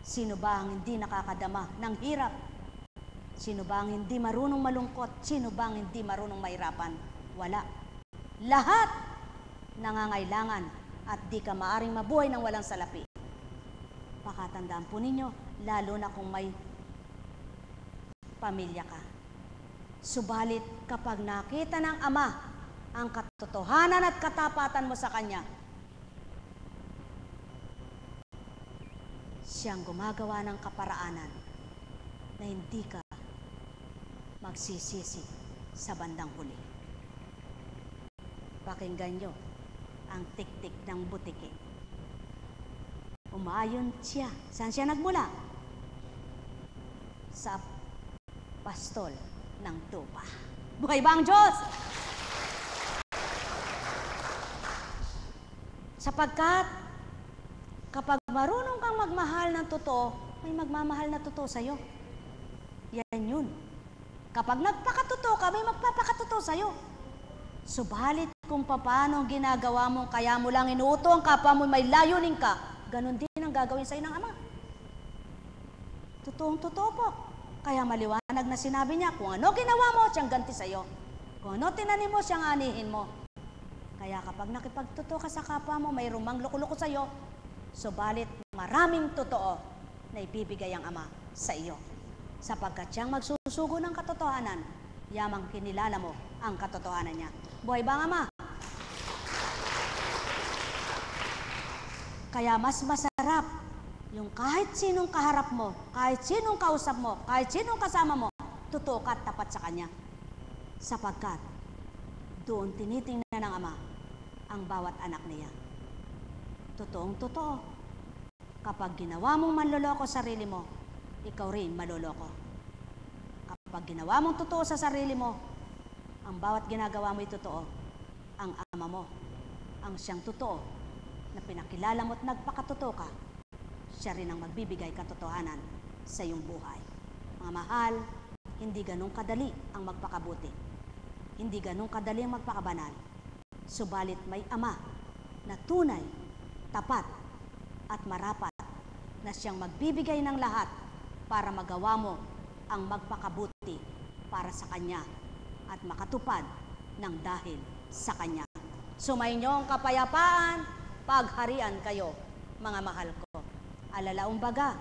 Sino ba ang hindi nakakadama ng hirap? Sino ba ang hindi marunong malungkot? Sino ba ang hindi marunong mahirapan? Wala. Lahat nangangailangan at di ka maaring mabuhay ng walang salapi. Pakatandaan po ninyo, lalo na kung may pamilya ka. Subalit kapag nakita ng Ama ang katotohanan at katapatan mo sa Kanya, siyang gumagawa ng kaparaanan na hindi ka magsisisi sa bandang huli. Pakinggan nyo ang tik-tik ng butiki. Umayon siya. Saan siya nagmula? Sa pastol ng tupa. Buhay ba ang Diyos? Sapagkat kapag marunong kang magmahal ng totoo, may magmamahal na totoo sa'yo. Yan yun. Kapag nagpakatotoo ka, may magpapakatotoo sa'yo. Subalit kung paano ginagawa mo, kaya mo lang inuuto ang kapwa mo, may layunin ka, ganun din ang gagawin sa'yo ng Ama. Totoong-totoo po. Kaya maliwanag na sinabi niya, kung ano ginawa mo, siyang ganti sa'yo. Kung ano tinanim mo, siyang anihin mo. Kaya kapag nakipagtotoo ka sa kapwa mo, may rumang loko-loko sa'yo, subalit maraming totoo na ibibigay ang Ama sa iyo. Sapagkat siyang magsusugo ng katotohanan, yamang kinilala mo ang katotohanan niya. Buhay ba ang Ama? Kaya mas masarap yung kahit sinong kaharap mo, kahit sinong kausap mo, kahit sinong kasama mo, totoo ka at tapat sa Kanya. Sapagkat doon tinitingnan ng Ama ang bawat anak niya. Totoong-totoo. Kapag ginawa mong manloloko sa sarili mo, ikaw rin maloloko. Kapag ginawa mong totoo sa sarili mo, ang bawat ginagawa mo ay totoo. Ang Ama mo, ang siyang totoo, na pinakilala mo at nagpakatotoo ka, siya rin ang magbibigay katotohanan sa iyong buhay. Mga mahal, hindi ganun kadali ang magpakabuti. Hindi ganun kadali ang magpakabanal. Subalit may Ama na tunay tapat at marapat na siyang magbibigay ng lahat para magawa mo ang magpakabuti para sa Kanya at makatupad ng dahil sa Kanya. Sumainyo ang kapayapaan, pagharian kayo, mga mahal ko. Alalaong baga,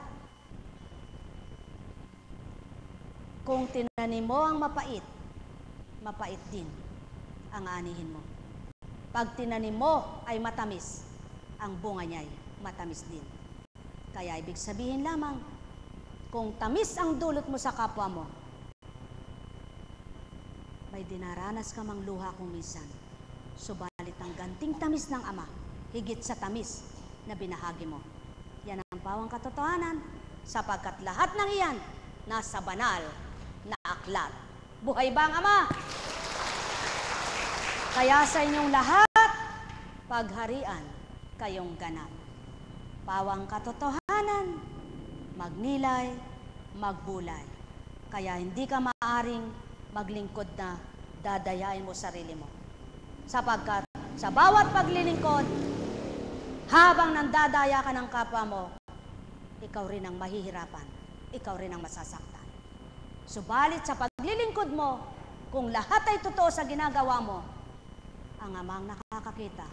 kung tinanim mo ang mapait, mapait din ang anihin mo. Pag tinanim mo ay matamis, ang bunga niya'y matamis din. Kaya ibig sabihin lamang, kung tamis ang dulot mo sa kapwa mo, may dinaranas ka mang luha kung minsan, subalit ang ganting tamis ng Ama, higit sa tamis na binahagi mo. Yan ang pawang katotohanan, sapagkat lahat ng iyan nasa banal na aklat. Buhay ba ang Ama? Kaya sa inyong lahat, pagharian kayong ganap. Pawang katotohanan, magnilay, magbulay. Kaya hindi ka maaaring maglingkod na dadayain mo sarili mo. Sapagkat sa bawat paglilingkod, habang nandadaya ka ng kapwa mo, ikaw rin ang mahihirapan, ikaw rin ang masasaktan. Subalit sa paglilingkod mo, kung lahat ay totoo sa ginagawa mo, ang Amang nakakakita,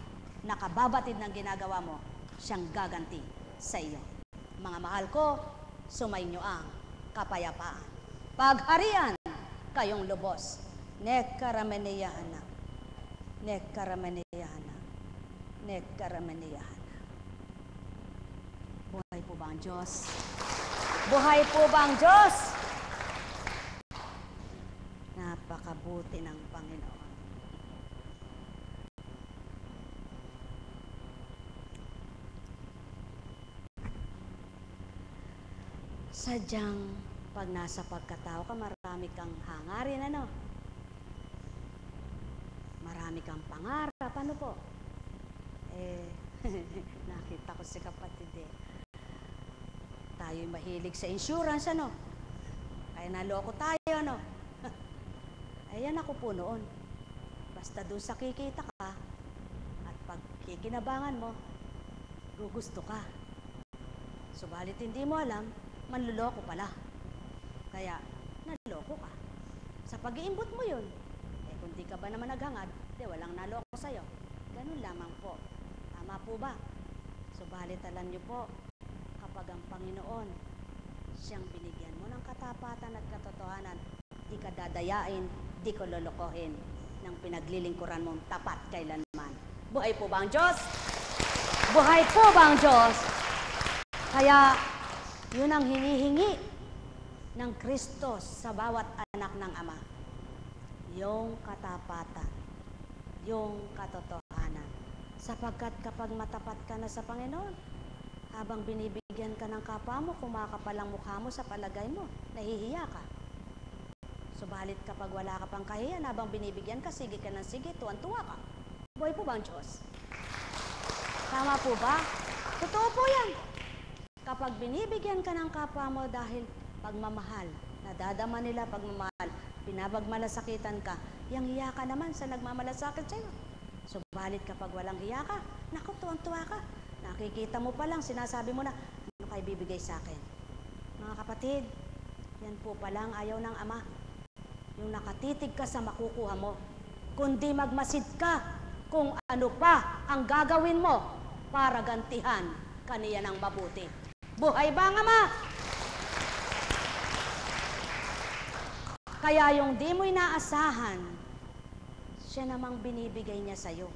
nakababatid ng ginagawa mo, siyang gaganti sa iyo. Mga mahal ko, sumainyo ang kapayapaan. Pagharian kayong lubos. Nekaramaniyahana. Nekaramaniyahana. Nekaramaniyahana. Buhay po ba ang Diyos? Buhay po ba ang Diyos? Napakabuti ng Panginoon. Sadyang pag nasa pagkatao ka, marami kang hangarin, ano? Marami kang pangarap, ano po? Nakita ko si kapatid tayo'y mahilig sa insurance, ano? Kaya naloko tayo, ano? Ayan ako po noon. Basta doon sa kikita ka, at pag kikinabangan mo, gugusto ka. Subalit hindi mo alam, manluloko pala. Kaya, naloko ka. Sa pag-iimbot mo yun, kung di ka ba naman naghangad, walang naloko sa'yo. Ganun lamang po. Tama po ba? Subalit alam niyo po, kapag ang Panginoon, siyang binigyan mo ng katapatan at katotohanan, di ka dadayain, di ko lolokohin ng pinaglilingkuran mong tapat kailanman. Buhay po ba ang Diyos? Buhay po ba ang Diyos? Kaya, yun ang hinihingi ng Kristo sa bawat anak ng Ama. Yung katapatan, yung katotohanan. Sapagkat kapag matapat ka na sa Panginoon, habang binibigyan ka ng kapwa mo, kumakapal ang mukha mo sa palagay mo, nahihiya ka. Subalit kapag wala ka pang kahiyan, habang binibigyan ka, sige ka ng sige, tuwan-tuwa ka. Buhay po ba ang Diyos? Tama po ba? Totoo po yan. Kapag binibigyan ka ng kapwa mo dahil pagmamahal, nadadama nila pagmamahal, pinabagmalasakitan ka, yang hiya ka naman sa nagmamalasakit sa'yo. Subalit kapag walang hiya ka, naku, tuwang-tuwa ka. Nakikita mo pa lang, sinasabi mo na, ano kayo bibigay sa akin? Mga kapatid, yan po palang ayaw ng Ama. Yung nakatitig ka sa makukuha mo, kundi magmasid ka kung ano pa ang gagawin mo para gantihan kaniya ng mabuti. Buhay ba ang Ama? Kaya yung di mo inaasahan, siya namang binibigay niya sa'yo.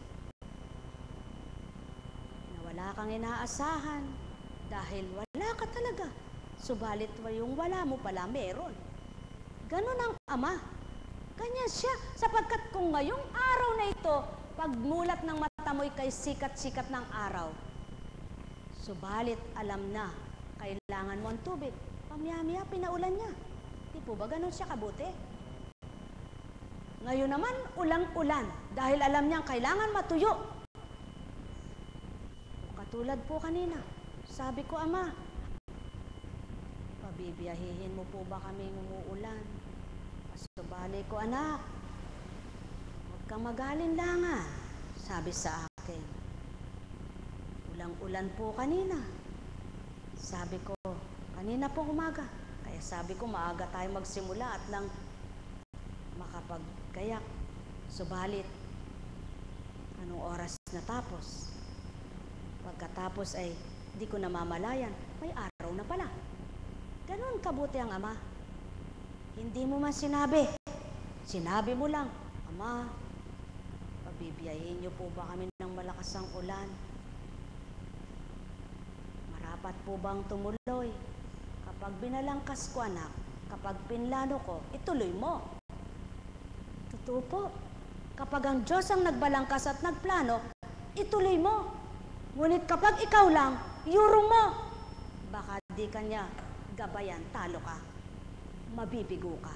Na wala kang inaasahan dahil wala ka talaga. Subalit yung wala mo pala, meron. Ganun ang Ama. Ganyan siya. Sapagkat kung ngayong araw na ito, pagmulat ng mata mo'y kay sikat-sikat ng araw, subalit alam na, kailangan mo ang tubig. Pamiyamiya, pinaulan niya. Di po ba ganun siya kabuti? Ngayon naman, ulang-ulan. Dahil alam niyang kailangan matuyo. Katulad po kanina, sabi ko, Ama, pabibiyahihin mo po ba kami umuulan? Pasubali ko, anak, huwag kang magaling lang, sabi sa akin. Ulang-ulan po kanina. Sabi ko, kanina po umaga. Kaya sabi ko, maaga tayo magsimula at lang makapagkayak. Subalit, anong oras natapos? Pagkatapos ay di ko namamalayan, may araw na pala. Ganon kabuti ang Ama. Hindi mo man sinabi. Sinabi mo lang, Ama, pabibiyahin niyo po ba kami ng malakas ang ulan? Marapat po bang tumuloy? Kapag binalangkas ko, anak, kapag pinlano ko, ituloy mo. Totoo po. Kapag ang Diyos ang nagbalangkas at nagplano, ituloy mo. Ngunit kapag ikaw lang, yurong mo. Baka di kanya gabayan, talo ka. Mabibigo ka.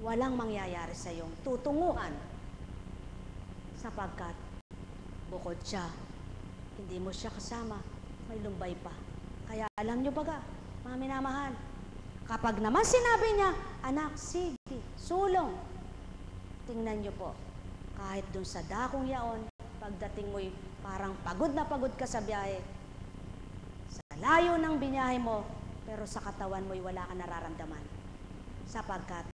Walang mangyayari sa iyong tutunguhan. Sapagkat bukod siya, hindi mo siya kasama, may lumbay pa. Kaya alam niyo baga, mga minamahal, kapag naman sinabi niya, anak, sige, sulong. Tingnan niyo po, kahit dun sa dakong yaon, pagdating mo'y parang pagod na pagod ka sa biyahe. Sa layo ng binyahe mo, pero sa katawan mo'y wala ka nararamdaman. Sapagkat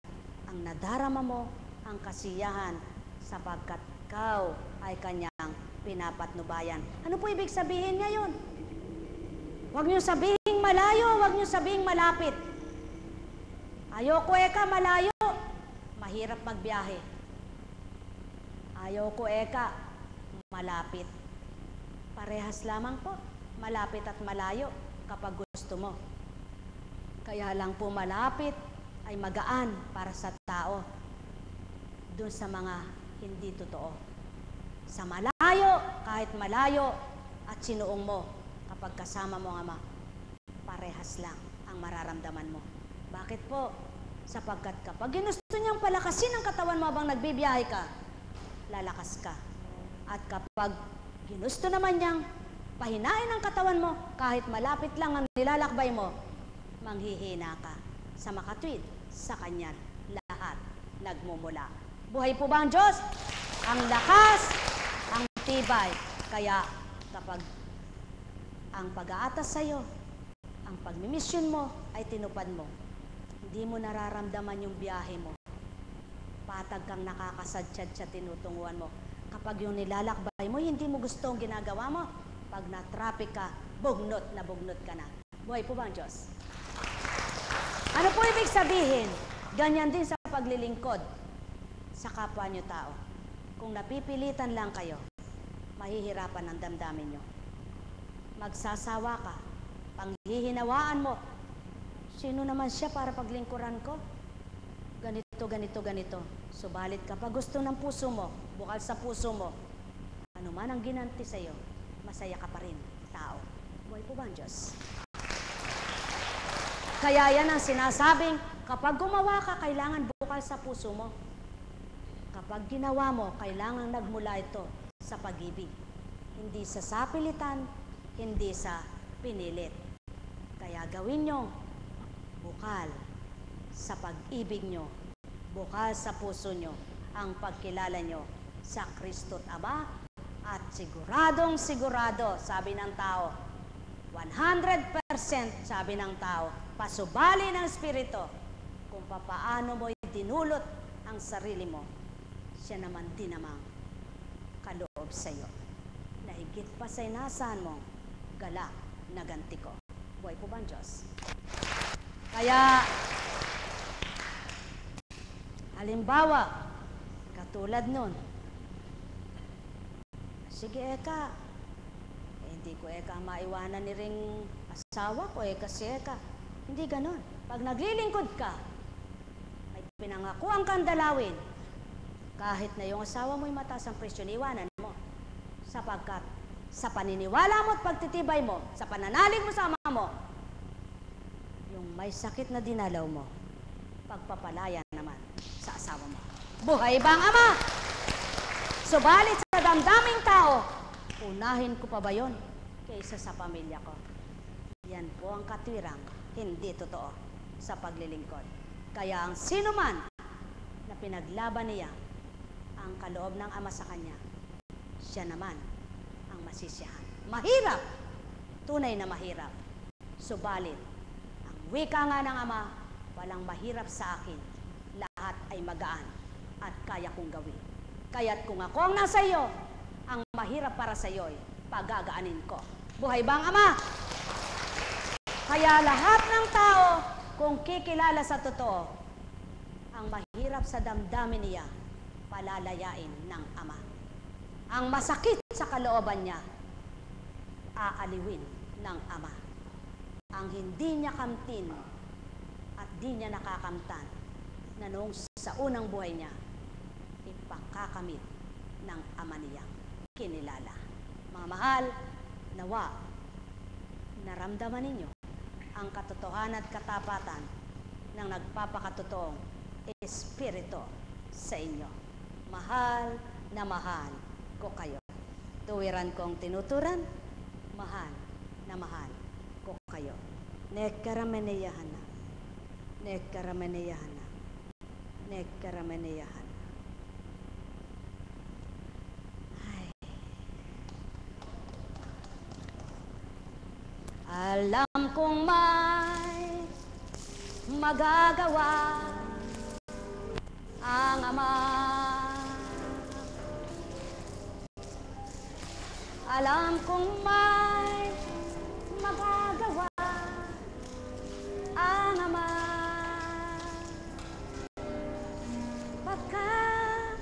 ang nadarama mo, ang kasiyahan, sapagkat ikaw ay kanyang pinapatnubayan. Ano po ibig sabihin ngayon? Huwag niyo sabihin malayo, huwag niyo sabihin malapit. Ayoko eka malayo, mahirap magbiyahe. Ayoko eka malapit. Parehas lamang po, malapit at malayo kapag gusto mo. Kaya lang po malapit ay magaan para sa tao. Doon sa mga hindi totoo. Sa malayo, kahit malayo at sinuong mo, kapag kasama mo ang Ama, parehas lang ang mararamdaman mo. Bakit po? Sapagkat kapag ginusto niyang palakasin ang katawan mo habang nagbibiyahe ka, lalakas ka. At kapag ginusto naman niyang pahinain ang katawan mo, kahit malapit lang ang nilalakbay mo, manghihina ka. Sa makatwid, sa Kanya lahat nagmumula. Buhay po ba ang Diyos? Ang lakas, ang tibay. Kaya kapag ang pag-aatas sa iyo, ang pagmimisyon mo ay tinupad mo, hindi mo nararamdaman yung biyahe mo. Patag kang nakakasadsyad sa tinutunguhan mo. Kapag yung nilalakbay mo, hindi mo gusto ang ginagawa mo. Pag na-traffic ka, bugnot ka na. Buhay po ba ang Diyos? Ano po ibig sabihin? Ganyan din sa paglilingkod sa kapwa nyo tao. Kung napipilitan lang kayo, mahihirapan ang damdamin nyo. Magsasawa ka, panghihinawaan mo. Sino naman siya para paglingkuran ko? Ganito. Subalit kapag gusto ng puso mo, bukal sa puso mo, ano man ang ginanti sa iyo, masaya ka pa rin, tao. Buhay po ba ang Diyos? Kaya yan ang sinasabing, kapag gumawa ka, kailangan bukal sa puso mo. Kapag ginawa mo, kailangan nagmula ito sa pag-ibig. Hindi sa sapilitan, hindi sa pinilit. Kaya gawin nyo, bukal sa pag-ibig nyo, bukal sa puso nyo, ang pagkilala nyo sa Kristo't Ama. At siguradong sigurado, sabi ng tao, 100% sabi ng tao, pasubali ng Espiritu, kung papaano mo dinulot ang sarili mo, siya naman din namang kaloob sa iyo. Na higit pa sa inasahan mong galak na ganti ko. Buhay po ba ang Diyos? Kaya, halimbawa, katulad nun, sige eka, hindi ko eka maiwanan ni ring asawa ko, eka si eka. Hindi ganon. Pag naglilingkod ka, may pinangakuan kang dalawin, kahit na yung asawa mo'y mataas ang presyo, iwanan mo. Sapagkat sa paniniwala mo at pagtitibay mo, sa pananalig mo sa Ama mo, yung may sakit na dinalaw mo, pagpapalaya naman sa asawa mo. Buhay ba ang Ama? Subalit sa damdaming tao, unahin ko pa ba yun kaysa sa pamilya ko? Yan po ang katwirang hindi totoo sa paglilingkod. Kaya ang sino man na pinaglaban niya ang kaloob ng Ama sa kanya, siya naman ang masisiyahan. Mahirap, tunay na mahirap. Subalit, ang wika nga ng Ama, walang mahirap sa akin. Lahat ay magaan at kaya kong gawin. Kaya't kung ako ang nasa iyo, ang mahirap para sa iyo ay pagagaanin ko. Buhay ba ang Ama? Kaya lahat ng tao, kung kikilala sa totoo, ang mahirap sa damdamin niya, palalayain ng Ama. Ang masakit sa kalooban niya, aaliwin ng Ama. Ang hindi niya kamtin at di niya nakakamtan na noong sa unang buhay niya, ipangkakamit ng Ama niyang kinilala. Mga mahal, nawa, naramdaman ninyo ang katotohanan at katapatan ng nagpapakatotoong Espiritu sa inyo. Mahal na mahal ko kayo. Tuwiran kong tinuturan, mahal na mahal ko kayo. Nekkarameneyahana, nekkarameneyahana, nekkarameneyahana. Alam kong may magagawa ang Ama. Alam kong may magagawa ang Ama. Pagkat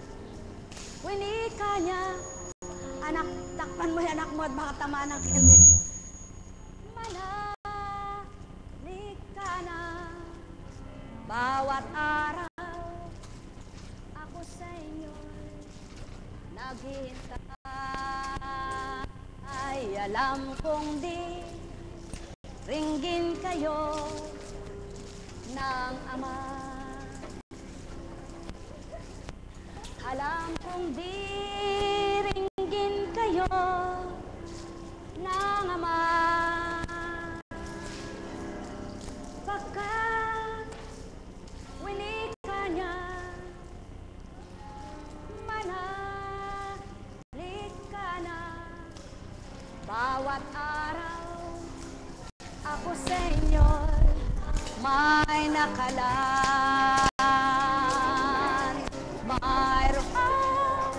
winika niya, anak, takpan mo yung anak mo at baka tamaan ng helmet. Manalik ka na bawat araw. Ako sa inyo naghihintay. Alam kong di ringgin kayo ng Ama. Alam kong di ringgin kayo ng Ama. Pagkat winika niya, manalik ka na bawat araw. Ako sa inyo may nakalaan. Mayroong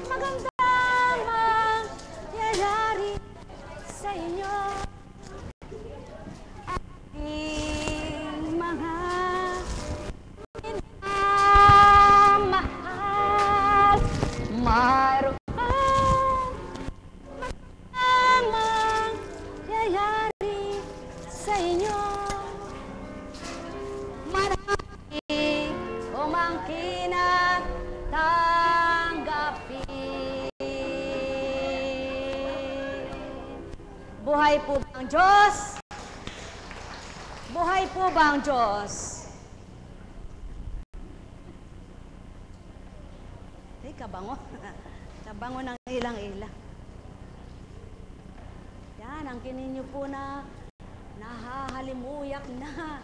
magandang mangyayari sa inyo. Ating mga minamahal, mayroong magandang mangyayari sa inyo. Marami umangkin at tanggapin. Buhay po ba ang Diyos? Buhay po ba ang Diyos? Ay, kabango. Kabango ng ilang-ilang. Yan, ang kininyo po na nahahalimuyak na,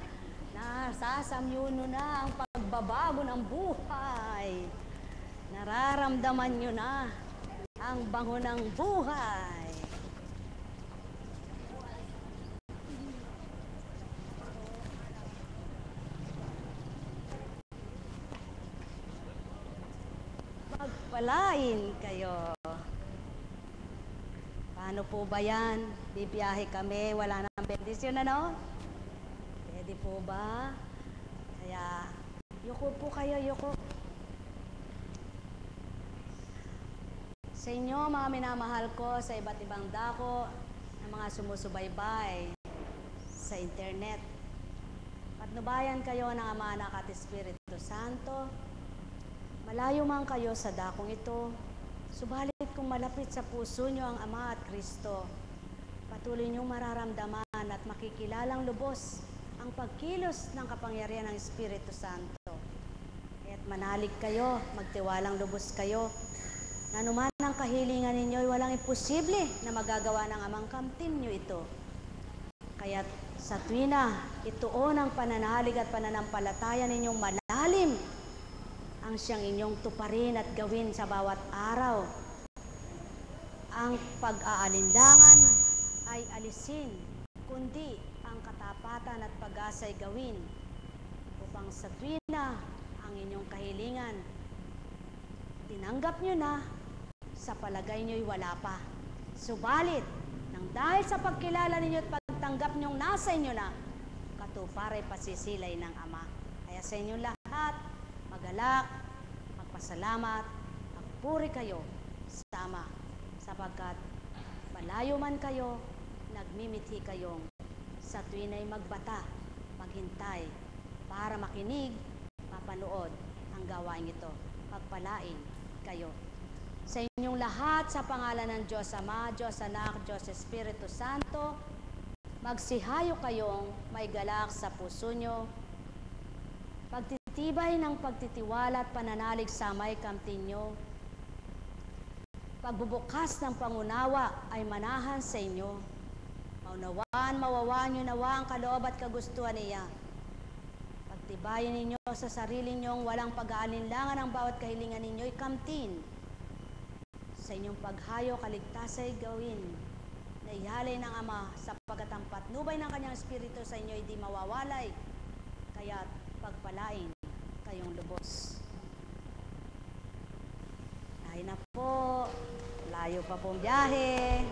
nasasamyuno na ang pagbabago ng buhay. Nararamdaman nyo na ang bango ng buhay. Magpalain kayo. Paano po ba yan? Bibiyahe kami, wala nang bendisyon, ano? Pwede po ba? Kaya, yuko po kayo, yuko. Sa inyo, mga minamahal ko, sa iba't ibang dako, ng mga sumusubaybay sa internet. Patnubayan kayo ng Ama, Anak at Espiritu Santo. Malayo man kayo sa dakong ito, subalit kung malapit sa puso nyo ang Ama at Kristo, patuloy niyong mararamdaman at makikilalang lubos ang pagkilos ng kapangyarihan ng Espiritu Santo. Kaya't manalig kayo, magtiwalang lubos kayo, na anuman ang kahilingan ninyo ay walang imposible na magagawa ng Amang kamtin nyo ito. Kaya't sa tuwina, ituon ang pananalig at pananampalataya ninyong malalim ang siyang inyong tuparin at gawin sa bawat araw. ang pag-aalinlangan ay alisin, kundi ang katapatan at pag-asa'y gawin upang sa tuwina ang inyong kahilingan. Tinanggap nyo na, sa palagay nyo'y wala pa. Subalit, nang dahil sa pagkilala ninyo at pagtanggap nyong nasa inyo na, katuparay pasisilay ng Ama. Kaya sa inyong lahat, magalak, magpasalamat, magpuri kayo sa Ama, sapagkat malayo man kayo, nagmimithi kayong sa tuwina'y magbata, maghintay, para makinig, mapanood ang gawain ito. Pagpalain kayo. Sa inyong lahat, sa pangalan ng Diyos Ama, Diyos Anak, Diyos Espiritu Santo, magsihayo kayong may galak sa puso nyo, pagtitibay ng pagtitiwala at pananalig sa may kamtin nyo, pagbubukas ng pangunawa ay manahan sa inyo, mawawaan nyo nawa ang kaloob at kagustuhan niya. Pagtibayin ninyo sa sarili nyong walang pag-aalinlangan ang bawat kahilingan ninyo'y kamtin. Sa inyong paghayo, kaligtasay gawin na ihalay ng Ama sapagkat ang patnubay ng Kanyang Espiritu sa inyo ay di mawawalay. Kaya't pagpalain kayong lubos. Ay na po, layo pa pong biyahe.